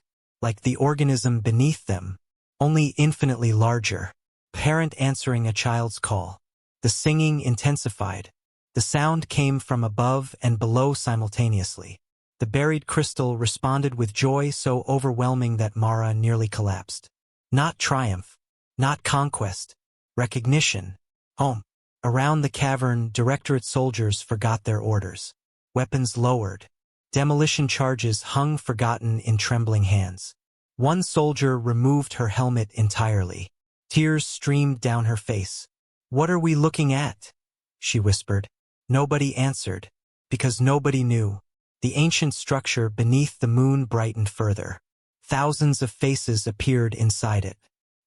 like the organism beneath them, only infinitely larger. Parent answering a child's call. The singing intensified. The sound came from above and below simultaneously. The buried crystal responded with joy so overwhelming that Mara nearly collapsed. Not triumph, not conquest, recognition. Home. Around the cavern, Directorate soldiers forgot their orders. Weapons lowered. Demolition charges hung forgotten in trembling hands. One soldier removed her helmet entirely. Tears streamed down her face. "What are we looking at?" she whispered. Nobody answered, because nobody knew. The ancient structure beneath the moon brightened further. Thousands of faces appeared inside it.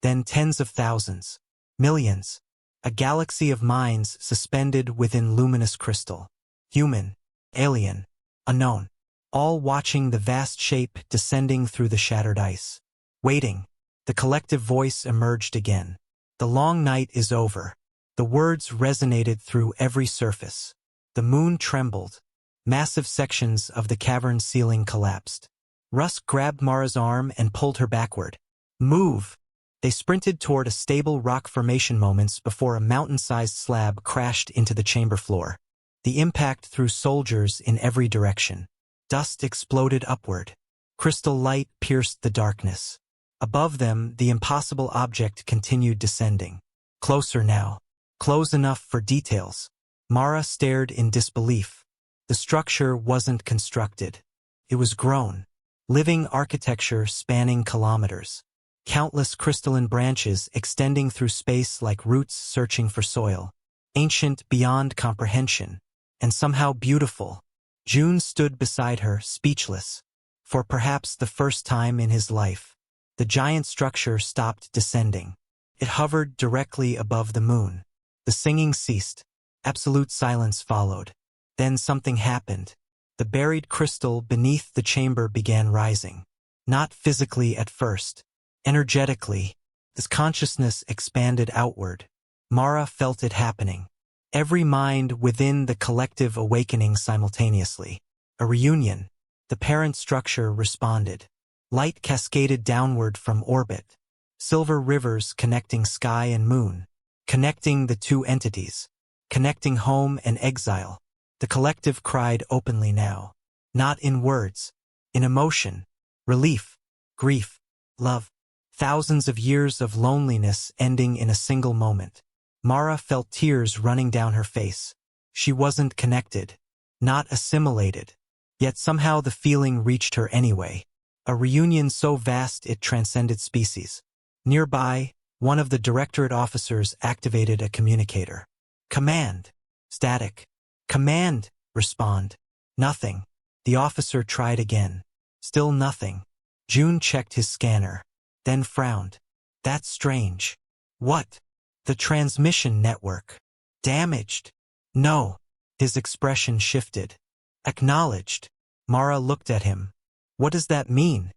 Then tens of thousands. Millions. A galaxy of minds suspended within luminous crystal. Human, alien, unknown. All watching the vast shape descending through the shattered ice. Waiting. The collective voice emerged again. The long night is over. The words resonated through every surface. The moon trembled. Massive sections of the cavern ceiling collapsed. Rusk grabbed Mara's arm and pulled her backward. "Move!" They sprinted toward a stable rock formation moments before a mountain-sized slab crashed into the chamber floor. The impact threw soldiers in every direction. Dust exploded upward. Crystal light pierced the darkness. Above them, the impossible object continued descending. Closer now. Close enough for details. Mara stared in disbelief. The structure wasn't constructed. It was grown. Living architecture spanning kilometers. Countless crystalline branches extending through space like roots searching for soil. Ancient beyond comprehension. And somehow beautiful. June stood beside her, speechless. For perhaps the first time in his life, the giant structure stopped descending. It hovered directly above the moon. The singing ceased. Absolute silence followed. Then something happened. The buried crystal beneath the chamber began rising. Not physically at first. Energetically. This consciousness expanded outward. Mara felt it happening. Every mind within the collective awakening simultaneously. A reunion. The parent structure responded. Light cascaded downward from orbit. Silver rivers connecting sky and moon. Connecting the two entities. Connecting home and exile. The collective cried openly now. Not in words. In emotion. Relief. Grief. Love. Thousands of years of loneliness ending in a single moment. Mara felt tears running down her face. She wasn't connected. Not assimilated. Yet somehow the feeling reached her anyway. A reunion so vast it transcended species. Nearby, one of the Directorate officers activated a communicator. "Command." Static. "Command." Respond. Nothing. The officer tried again. Still nothing. June checked his scanner. Then frowned. "That's strange." "What?" "The transmission network." "Damaged." "No." His expression shifted. "Acknowledged." Mara looked at him. "What does that mean?"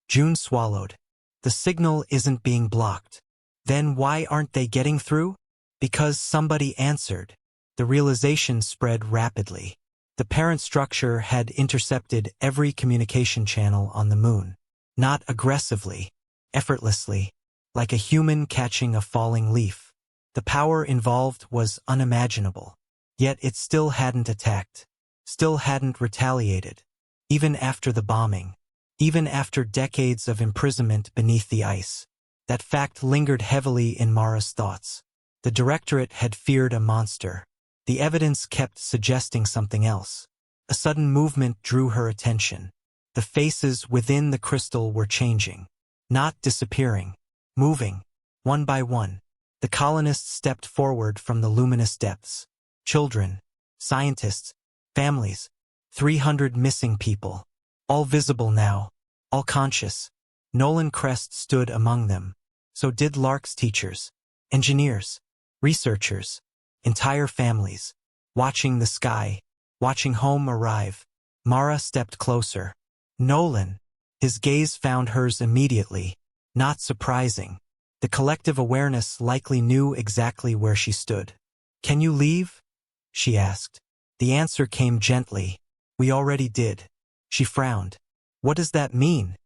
June swallowed. "The signal isn't being blocked." "Then why aren't they getting through?" "Because somebody answered." The realization spread rapidly. The parent structure had intercepted every communication channel on the moon. Not aggressively. Effortlessly. Like a human catching a falling leaf. The power involved was unimaginable. Yet it still hadn't attacked. Still hadn't retaliated. Even after the bombing. Even after decades of imprisonment beneath the ice. That fact lingered heavily in Mara's thoughts. The Directorate had feared a monster. The evidence kept suggesting something else. A sudden movement drew her attention. The faces within the crystal were changing. Not disappearing. Moving. One by one. The colonists stepped forward from the luminous depths. Children. Scientists. Families. 300 missing people. All visible now. All conscious. Nolan Crest stood among them. So did Lark's teachers. Engineers. Researchers. Entire families. Watching the sky. Watching home arrive. Mara stepped closer. Nolan. His gaze found hers immediately. Not surprising. The collective awareness likely knew exactly where she stood. "Can you leave?" she asked. The answer came gently. "We already did." She frowned. "What does that mean?"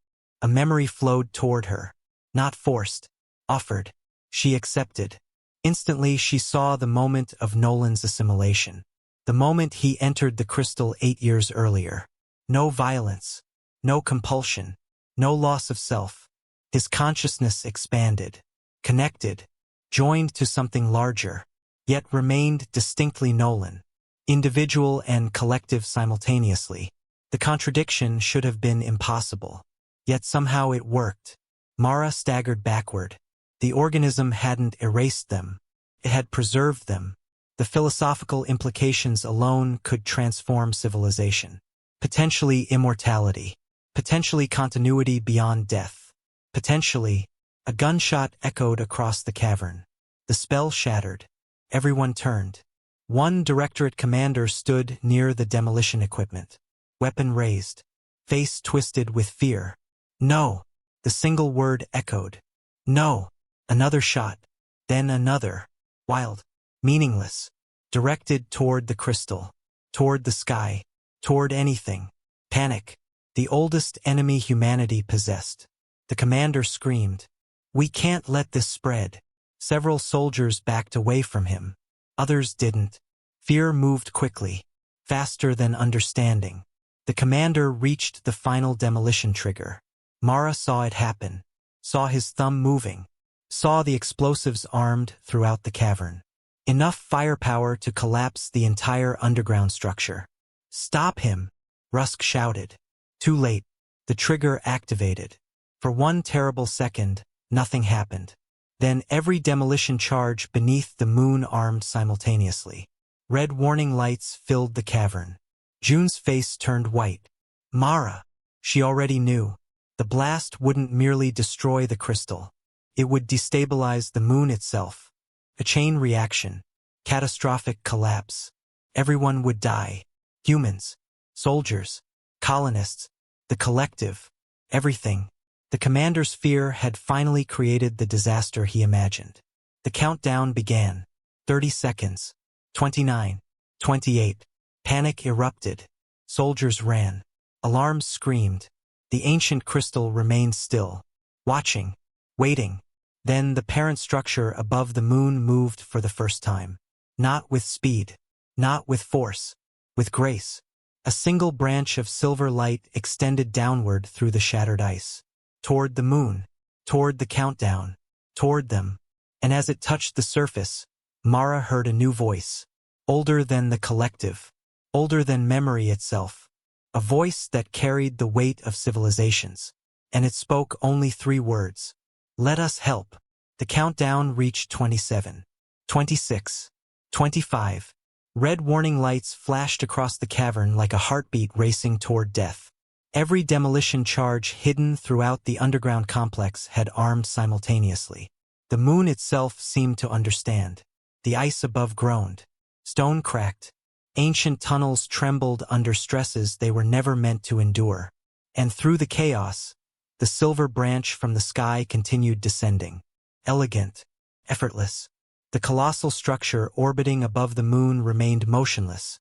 A memory flowed toward her. Not forced. Offered. She accepted. Instantly she saw the moment of Nolan's assimilation. The moment he entered the crystal 8 years earlier. No violence. No compulsion. No loss of self. His consciousness expanded. Connected. Joined to something larger. Yet remained distinctly Nolan. Individual and collective simultaneously. The contradiction should have been impossible. Yet somehow it worked. Mara staggered backward. The organism hadn't erased them. It had preserved them. The philosophical implications alone could transform civilization. Potentially immortality. Potentially continuity beyond death. Potentially, a gunshot echoed across the cavern. The spell shattered. Everyone turned. One Directorate commander stood near the demolition equipment. Weapon raised. Face twisted with fear. "No!" The single word echoed. "No!" Another shot. Then another. Wild. Meaningless. Directed toward the crystal. Toward the sky. Toward anything. Panic. The oldest enemy humanity possessed. The commander screamed. "We can't let this spread." Several soldiers backed away from him. Others didn't. Fear moved quickly. Faster than understanding. The commander reached the final demolition trigger. Mara saw it happen. Saw his thumb moving. Saw the explosives armed throughout the cavern. Enough firepower to collapse the entire underground structure. "Stop him!" Rusk shouted. Too late. The trigger activated. For one terrible second, nothing happened. Then every demolition charge beneath the moon armed simultaneously. Red warning lights filled the cavern. June's face turned white. Mara! She already knew. The blast wouldn't merely destroy the crystal. It would destabilize the moon itself. A chain reaction. Catastrophic collapse. Everyone would die. Humans. Soldiers. Colonists. The collective. Everything. The commander's fear had finally created the disaster he imagined. The countdown began. 30 seconds. 29. 28. Panic erupted. Soldiers ran. Alarms screamed. The ancient crystal remained still. Watching. Waiting. Then the parent structure above the moon moved for the first time. Not with speed. Not with force. With grace. A single branch of silver light extended downward through the shattered ice. Toward the moon. Toward the countdown. Toward them. And as it touched the surface, Mara heard a new voice. Older than the collective. Older than memory itself. A voice that carried the weight of civilizations. And it spoke only 3 words. "Let us help." The countdown reached 27. 26. 25. Red warning lights flashed across the cavern like a heartbeat racing toward death. Every demolition charge hidden throughout the underground complex had armed simultaneously. The moon itself seemed to understand. The ice above groaned. Stone cracked. Ancient tunnels trembled under stresses they were never meant to endure. And through the chaos, the silver branch from the sky continued descending. Elegant. Effortless. The colossal structure orbiting above the moon remained motionless.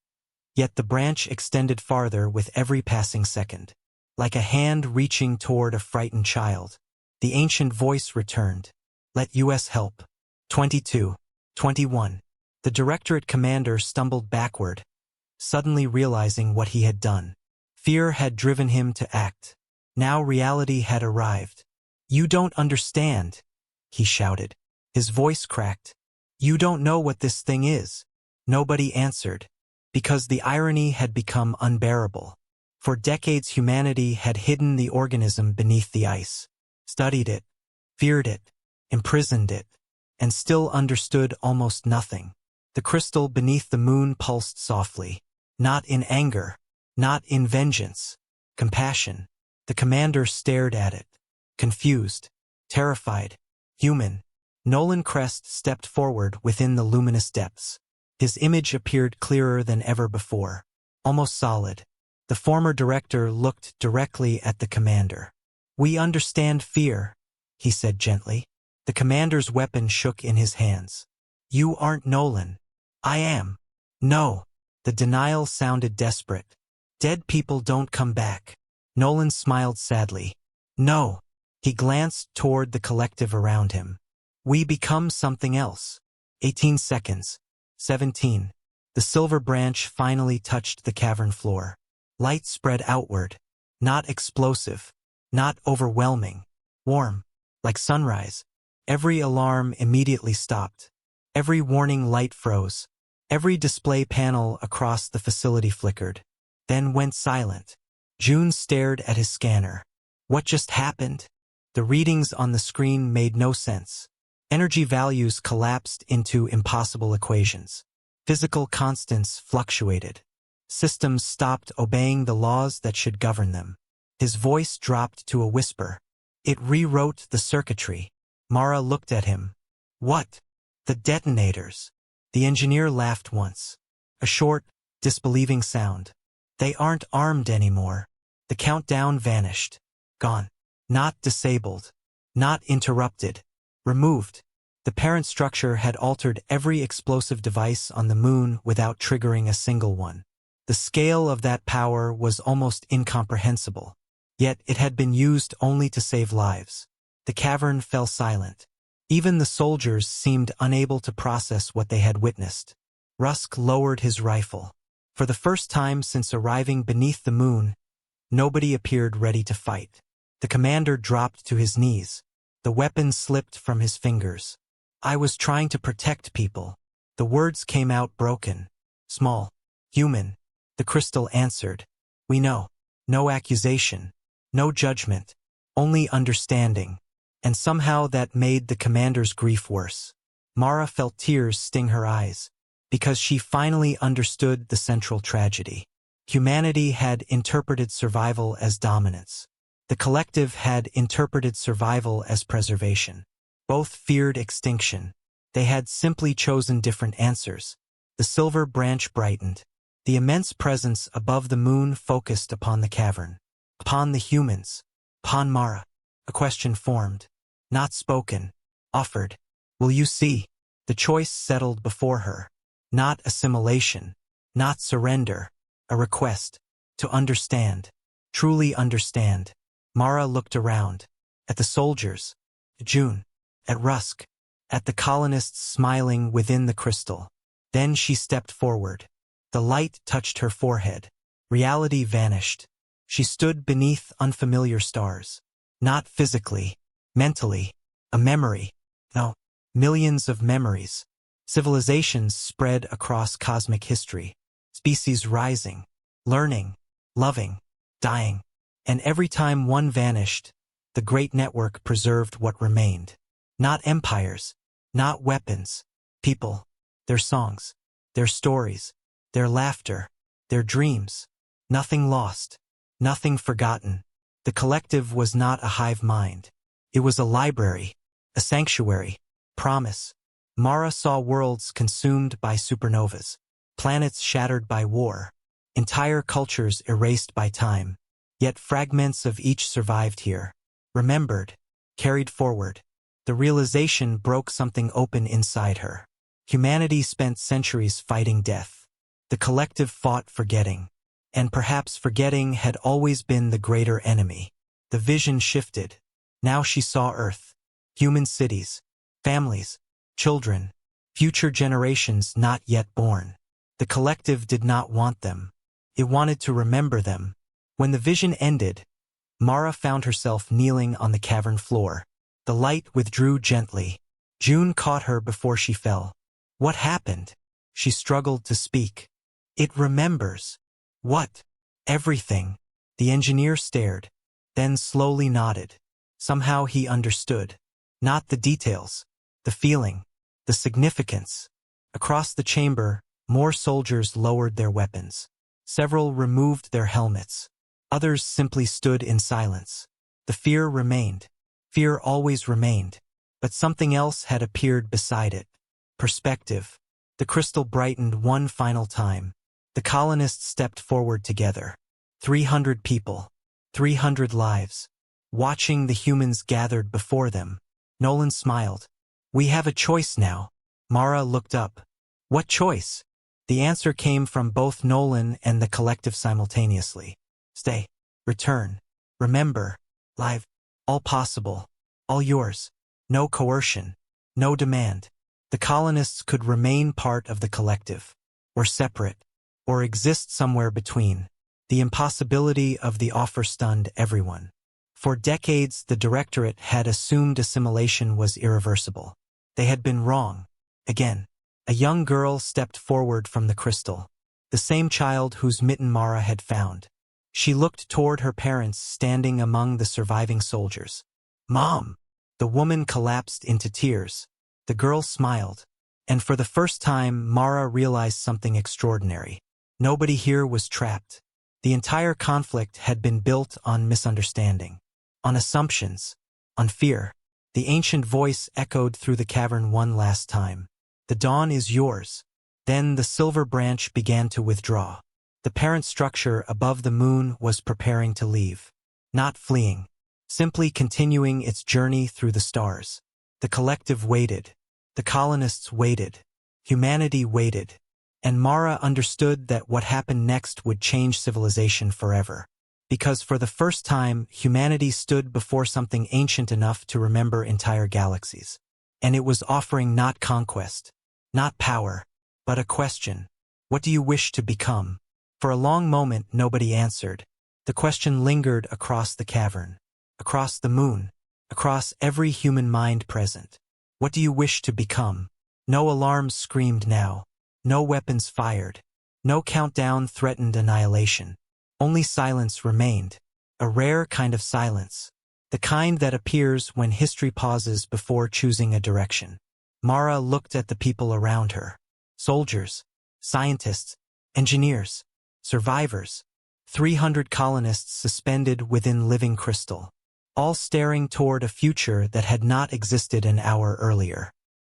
Yet the branch extended farther with every passing second. Like a hand reaching toward a frightened child. The ancient voice returned. "Let us help." 22. 21. The Directorate commander stumbled backward, suddenly realizing what he had done. Fear had driven him to act. Now reality had arrived. "You don't understand," he shouted. His voice cracked. "You don't know what this thing is." Nobody answered, because the irony had become unbearable. For decades humanity had hidden the organism beneath the ice, studied it, feared it, imprisoned it, and still understood almost nothing. The crystal beneath the moon pulsed softly, not in anger, not in vengeance, compassion. The commander stared at it, confused, terrified, human. Nolan Crest stepped forward within the luminous depths. His image appeared clearer than ever before, almost solid. The former director looked directly at the commander. "We understand fear," he said gently. The commander's weapon shook in his hands. "You aren't Nolan." I am. No. The denial sounded desperate. Dead people don't come back. Nolan smiled sadly. No. He glanced toward the collective around him. We become something else. 18 seconds. 17. The silver branch finally touched the cavern floor. Light spread outward. Not explosive. Not overwhelming. Warm. Like sunrise. Every alarm immediately stopped. Every warning light froze. Every display panel across the facility flickered. Then went silent. June stared at his scanner. What just happened? The readings on the screen made no sense. Energy values collapsed into impossible equations. Physical constants fluctuated. Systems stopped obeying the laws that should govern them. His voice dropped to a whisper. It rewrote the circuitry. Mara looked at him. What? The detonators. The engineer laughed once. A short, disbelieving sound. They aren't armed anymore. The countdown vanished. Gone. Not disabled. Not interrupted. Removed. The parent structure had altered every explosive device on the moon without triggering a single one. The scale of that power was almost incomprehensible. Yet it had been used only to save lives. The cavern fell silent. Even the soldiers seemed unable to process what they had witnessed. Rusk lowered his rifle. For the first time since arriving beneath the moon, nobody appeared ready to fight. The commander dropped to his knees. The weapon slipped from his fingers. I was trying to protect people. The words came out broken. Small. Human. The crystal answered. We know. No accusation. No judgment. Only understanding. And somehow that made the commander's grief worse. Mara felt tears sting her eyes, because she finally understood the central tragedy. Humanity had interpreted survival as dominance. The collective had interpreted survival as preservation. Both feared extinction. They had simply chosen different answers. The silver branch brightened. The immense presence above the moon focused upon the cavern. Upon the humans. Upon Mara. A question formed. Not spoken. Offered. Will you see? The choice settled before her. Not assimilation. Not surrender. A request. To understand. Truly understand. Mara looked around. At the soldiers. June. At Rusk. At the colonists smiling within the crystal. Then she stepped forward. The light touched her forehead. Reality vanished. She stood beneath unfamiliar stars. Not physically. Mentally. A memory. No. Millions of memories. Civilizations spread across cosmic history. Species rising. Learning. Loving. Dying. And every time one vanished, the great network preserved what remained. Not empires. Not weapons. People. Their songs. Their stories. Their laughter. Their dreams. Nothing lost. Nothing forgotten. The collective was not a hive mind. It was a library. A sanctuary. Promise. Mara saw worlds consumed by supernovas. Planets shattered by war. Entire cultures erased by time. Yet fragments of each survived here. Remembered. Carried forward. The realization broke something open inside her. Humanity spent centuries fighting death. The collective fought forgetting. And perhaps forgetting had always been the greater enemy. The vision shifted. Now she saw Earth. Human cities. Families. Children. Future generations not yet born. The collective did not want them. It wanted to remember them. When the vision ended, Mara found herself kneeling on the cavern floor. The light withdrew gently. June caught her before she fell. What happened? She struggled to speak. It remembers. What? Everything. The engineer stared, then slowly nodded. Somehow he understood. Not the details. The feeling. The significance. Across the chamber, more soldiers lowered their weapons. Several removed their helmets. Others simply stood in silence. The fear remained. Fear always remained. But something else had appeared beside it. Perspective. The crystal brightened one final time. The colonists stepped forward together. 300 people. 300 lives. Watching the humans gathered before them. Nolan smiled. We have a choice now. Mara looked up. What choice? The answer came from both Nolan and the collective simultaneously. Stay. Return. Remember. Live. All possible. All yours. No coercion. No demand. The colonists could remain part of the collective, or separate, or exist somewhere between. The impossibility of the offer stunned everyone. For decades, the Directorate had assumed assimilation was irreversible. They had been wrong. Again. A young girl stepped forward from the crystal, the same child whose mitten Mara had found. She looked toward her parents standing among the surviving soldiers. Mom! The woman collapsed into tears. The girl smiled. And for the first time, Mara realized something extraordinary. Nobody here was trapped. The entire conflict had been built on misunderstanding, on assumptions, on fear. The ancient voice echoed through the cavern one last time. The dawn is yours. Then the silver branch began to withdraw. The parent structure above the moon was preparing to leave. Not fleeing. Simply continuing its journey through the stars. The collective waited. The colonists waited. Humanity waited. And Mara understood that what happened next would change civilization forever. Because for the first time, humanity stood before something ancient enough to remember entire galaxies. And it was offering not conquest, not power, but a question. What do you wish to become? For a long moment, nobody answered. The question lingered across the cavern, across the moon, across every human mind present. What do you wish to become? No alarms screamed now. No weapons fired. No countdown threatened annihilation. Only silence remained. A rare kind of silence. The kind that appears when history pauses before choosing a direction. Mara looked at the people around her. Soldiers, scientists, engineers, survivors. 300 colonists suspended within living crystal. All staring toward a future that had not existed an hour earlier.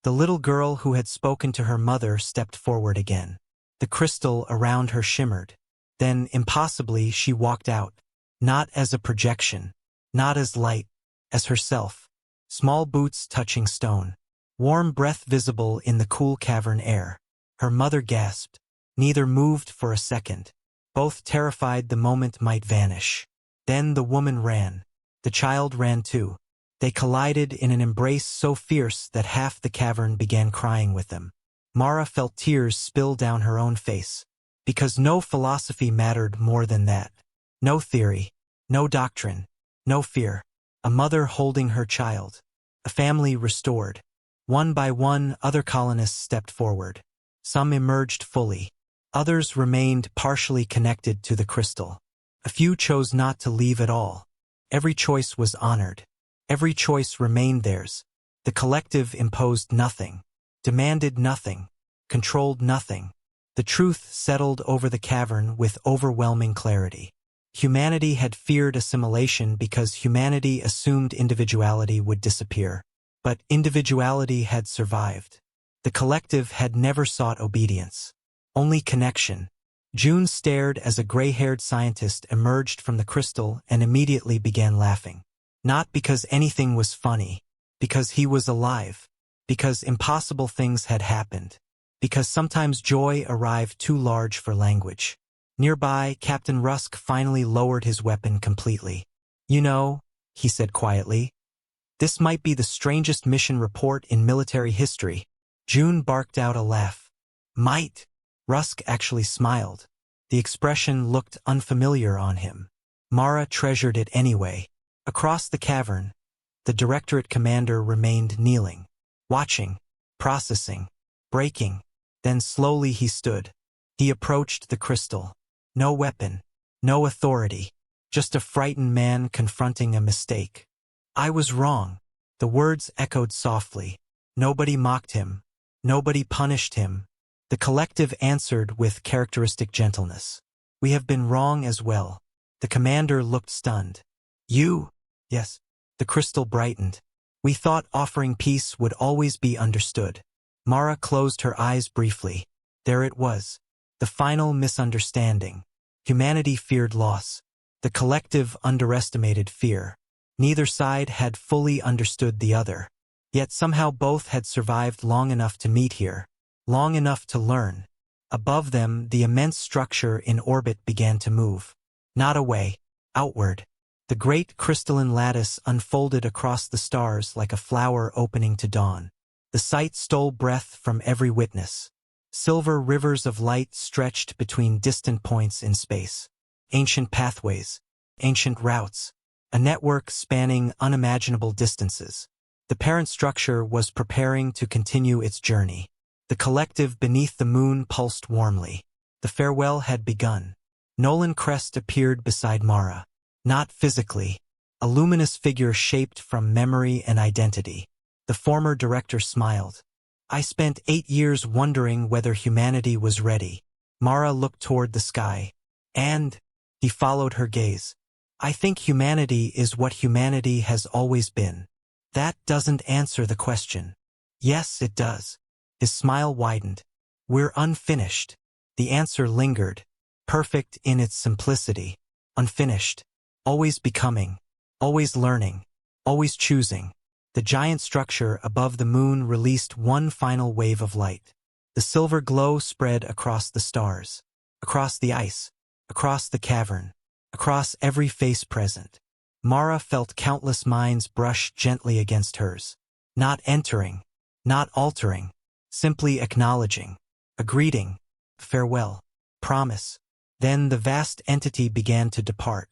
The little girl who had spoken to her mother stepped forward again. The crystal around her shimmered. Then, impossibly, she walked out. Not as a projection. Not as light. As herself. Small boots touching stone. Warm breath visible in the cool cavern air. Her mother gasped. Neither moved for a second. Both terrified the moment might vanish. Then the woman ran. The child ran too. They collided in an embrace so fierce that half the cavern began crying with them. Mara felt tears spill down her own face. Because no philosophy mattered more than that. No theory. No doctrine. No fear. A mother holding her child. A family restored. One by one, other colonists stepped forward. Some emerged fully. Others remained partially connected to the crystal. A few chose not to leave at all. Every choice was honored. Every choice remained theirs. The collective imposed nothing, demanded nothing, controlled nothing. The truth settled over the cavern with overwhelming clarity. Humanity had feared assimilation because humanity assumed individuality would disappear. But individuality had survived. The collective had never sought obedience. Only connection. June stared as a gray-haired scientist emerged from the crystal and immediately began laughing. Not because anything was funny. Because he was alive. Because impossible things had happened. Because sometimes joy arrived too large for language. Nearby, Captain Rusk finally lowered his weapon completely. You know, he said quietly, this might be the strangest mission report in military history. June barked out a laugh. Might? Rusk actually smiled. The expression looked unfamiliar on him. Mara treasured it anyway. Across the cavern, the Directorate commander remained kneeling, watching, processing, breaking. Then slowly he stood. He approached the crystal. No weapon, no authority, just a frightened man confronting a mistake. I was wrong. The words echoed softly. Nobody mocked him. Nobody punished him. The collective answered with characteristic gentleness. We have been wrong as well. The commander looked stunned. You? Yes. The crystal brightened. We thought offering peace would always be understood. Mara closed her eyes briefly. There it was. The final misunderstanding. Humanity feared loss. The collective underestimated fear. Neither side had fully understood the other. Yet somehow both had survived long enough to meet here. long enough to learn. Above them, the immense structure in orbit began to move. Not away, outward. The great crystalline lattice unfolded across the stars like a flower opening to dawn. The sight stole breath from every witness. Silver rivers of light stretched between distant points in space. Ancient pathways, ancient routes, a network spanning unimaginable distances. The parent structure was preparing to continue its journey. The collective beneath the moon pulsed warmly. The farewell had begun. Nolan Crest appeared beside Mara. Not physically. A luminous figure shaped from memory and identity. The former director smiled. I spent 8 years wondering whether humanity was ready. Mara looked toward the sky. And he followed her gaze. I think humanity is what humanity has always been. That doesn't answer the question. Yes, it does. His smile widened. We're unfinished. The answer lingered, perfect in its simplicity. Unfinished. Always becoming. Always learning. Always choosing. The giant structure above the moon released one final wave of light. The silver glow spread across the stars, across the ice, across the cavern, across every face present. Mara felt countless minds brush gently against hers. Not entering, not altering, simply acknowledging. A greeting, farewell, promise. Then the vast entity began to depart.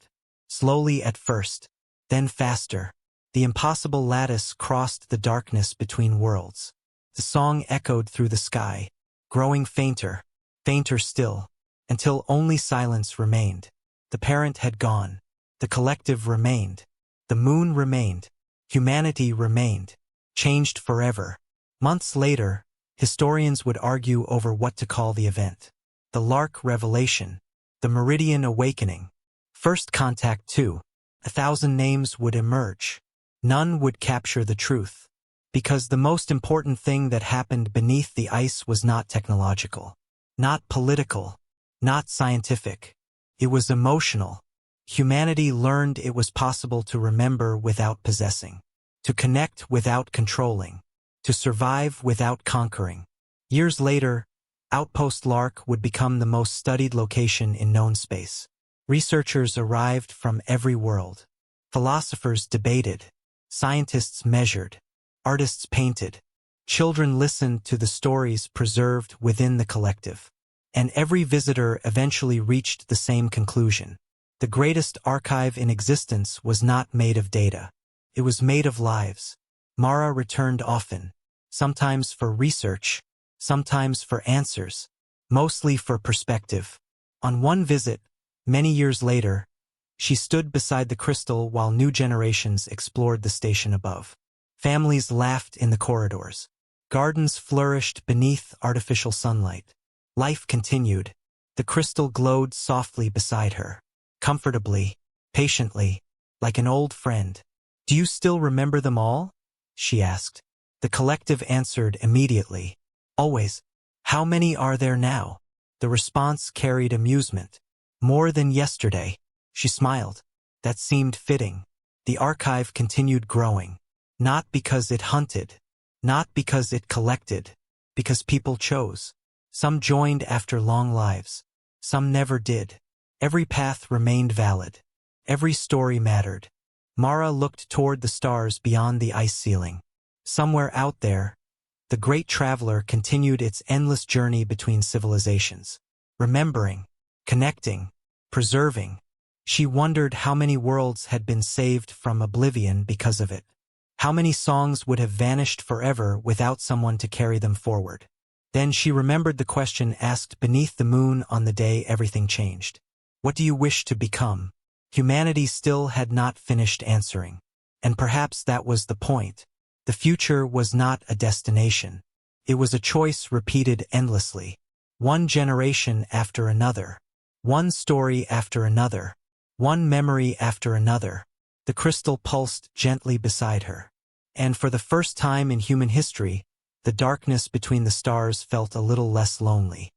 Slowly at first, then faster. The impossible lattice crossed the darkness between worlds. The song echoed through the sky, growing fainter, fainter still, until only silence remained. The parent had gone. The collective remained. The moon remained. Humanity remained. Changed forever. Months later, historians would argue over what to call the event. The Lark Revelation. The Meridian Awakening. First Contact 2. 1,000 names would emerge. None would capture the truth. Because the most important thing that happened beneath the ice was not technological. Not political. Not scientific. It was emotional. Humanity learned it was possible to remember without possessing. To connect without controlling. To survive without conquering. Years later, Outpost Lark would become the most studied location in known space. Researchers arrived from every world. Philosophers debated. Scientists measured. Artists painted. Children listened to the stories preserved within the collective. And every visitor eventually reached the same conclusion. The greatest archive in existence was not made of data. It was made of lives. Mara returned often. Sometimes for research. Sometimes for answers. Mostly for perspective. On one visit, many years later, she stood beside the crystal while new generations explored the station above. Families laughed in the corridors. Gardens flourished beneath artificial sunlight. Life continued. The crystal glowed softly beside her. Comfortably, patiently, like an old friend. Do you still remember them all? She asked. The collective answered immediately. Always. How many are there now? The response carried amusement. More than yesterday. She smiled. That seemed fitting. The archive continued growing. Not because it hunted. Not because it collected. Because people chose. Some joined after long lives. Some never did. Every path remained valid. Every story mattered. Mara looked toward the stars beyond the ice ceiling. Somewhere out there, the great traveler continued its endless journey between civilizations. Remembering, connecting, preserving. She wondered how many worlds had been saved from oblivion because of it. How many songs would have vanished forever without someone to carry them forward. Then she remembered the question asked beneath the moon on the day everything changed. What do you wish to become? Humanity still had not finished answering. And perhaps that was the point. The future was not a destination. It was a choice repeated endlessly. One generation after another. One story after another. One memory after another. The crystal pulsed gently beside her. And for the first time in human history, the darkness between the stars felt a little less lonely.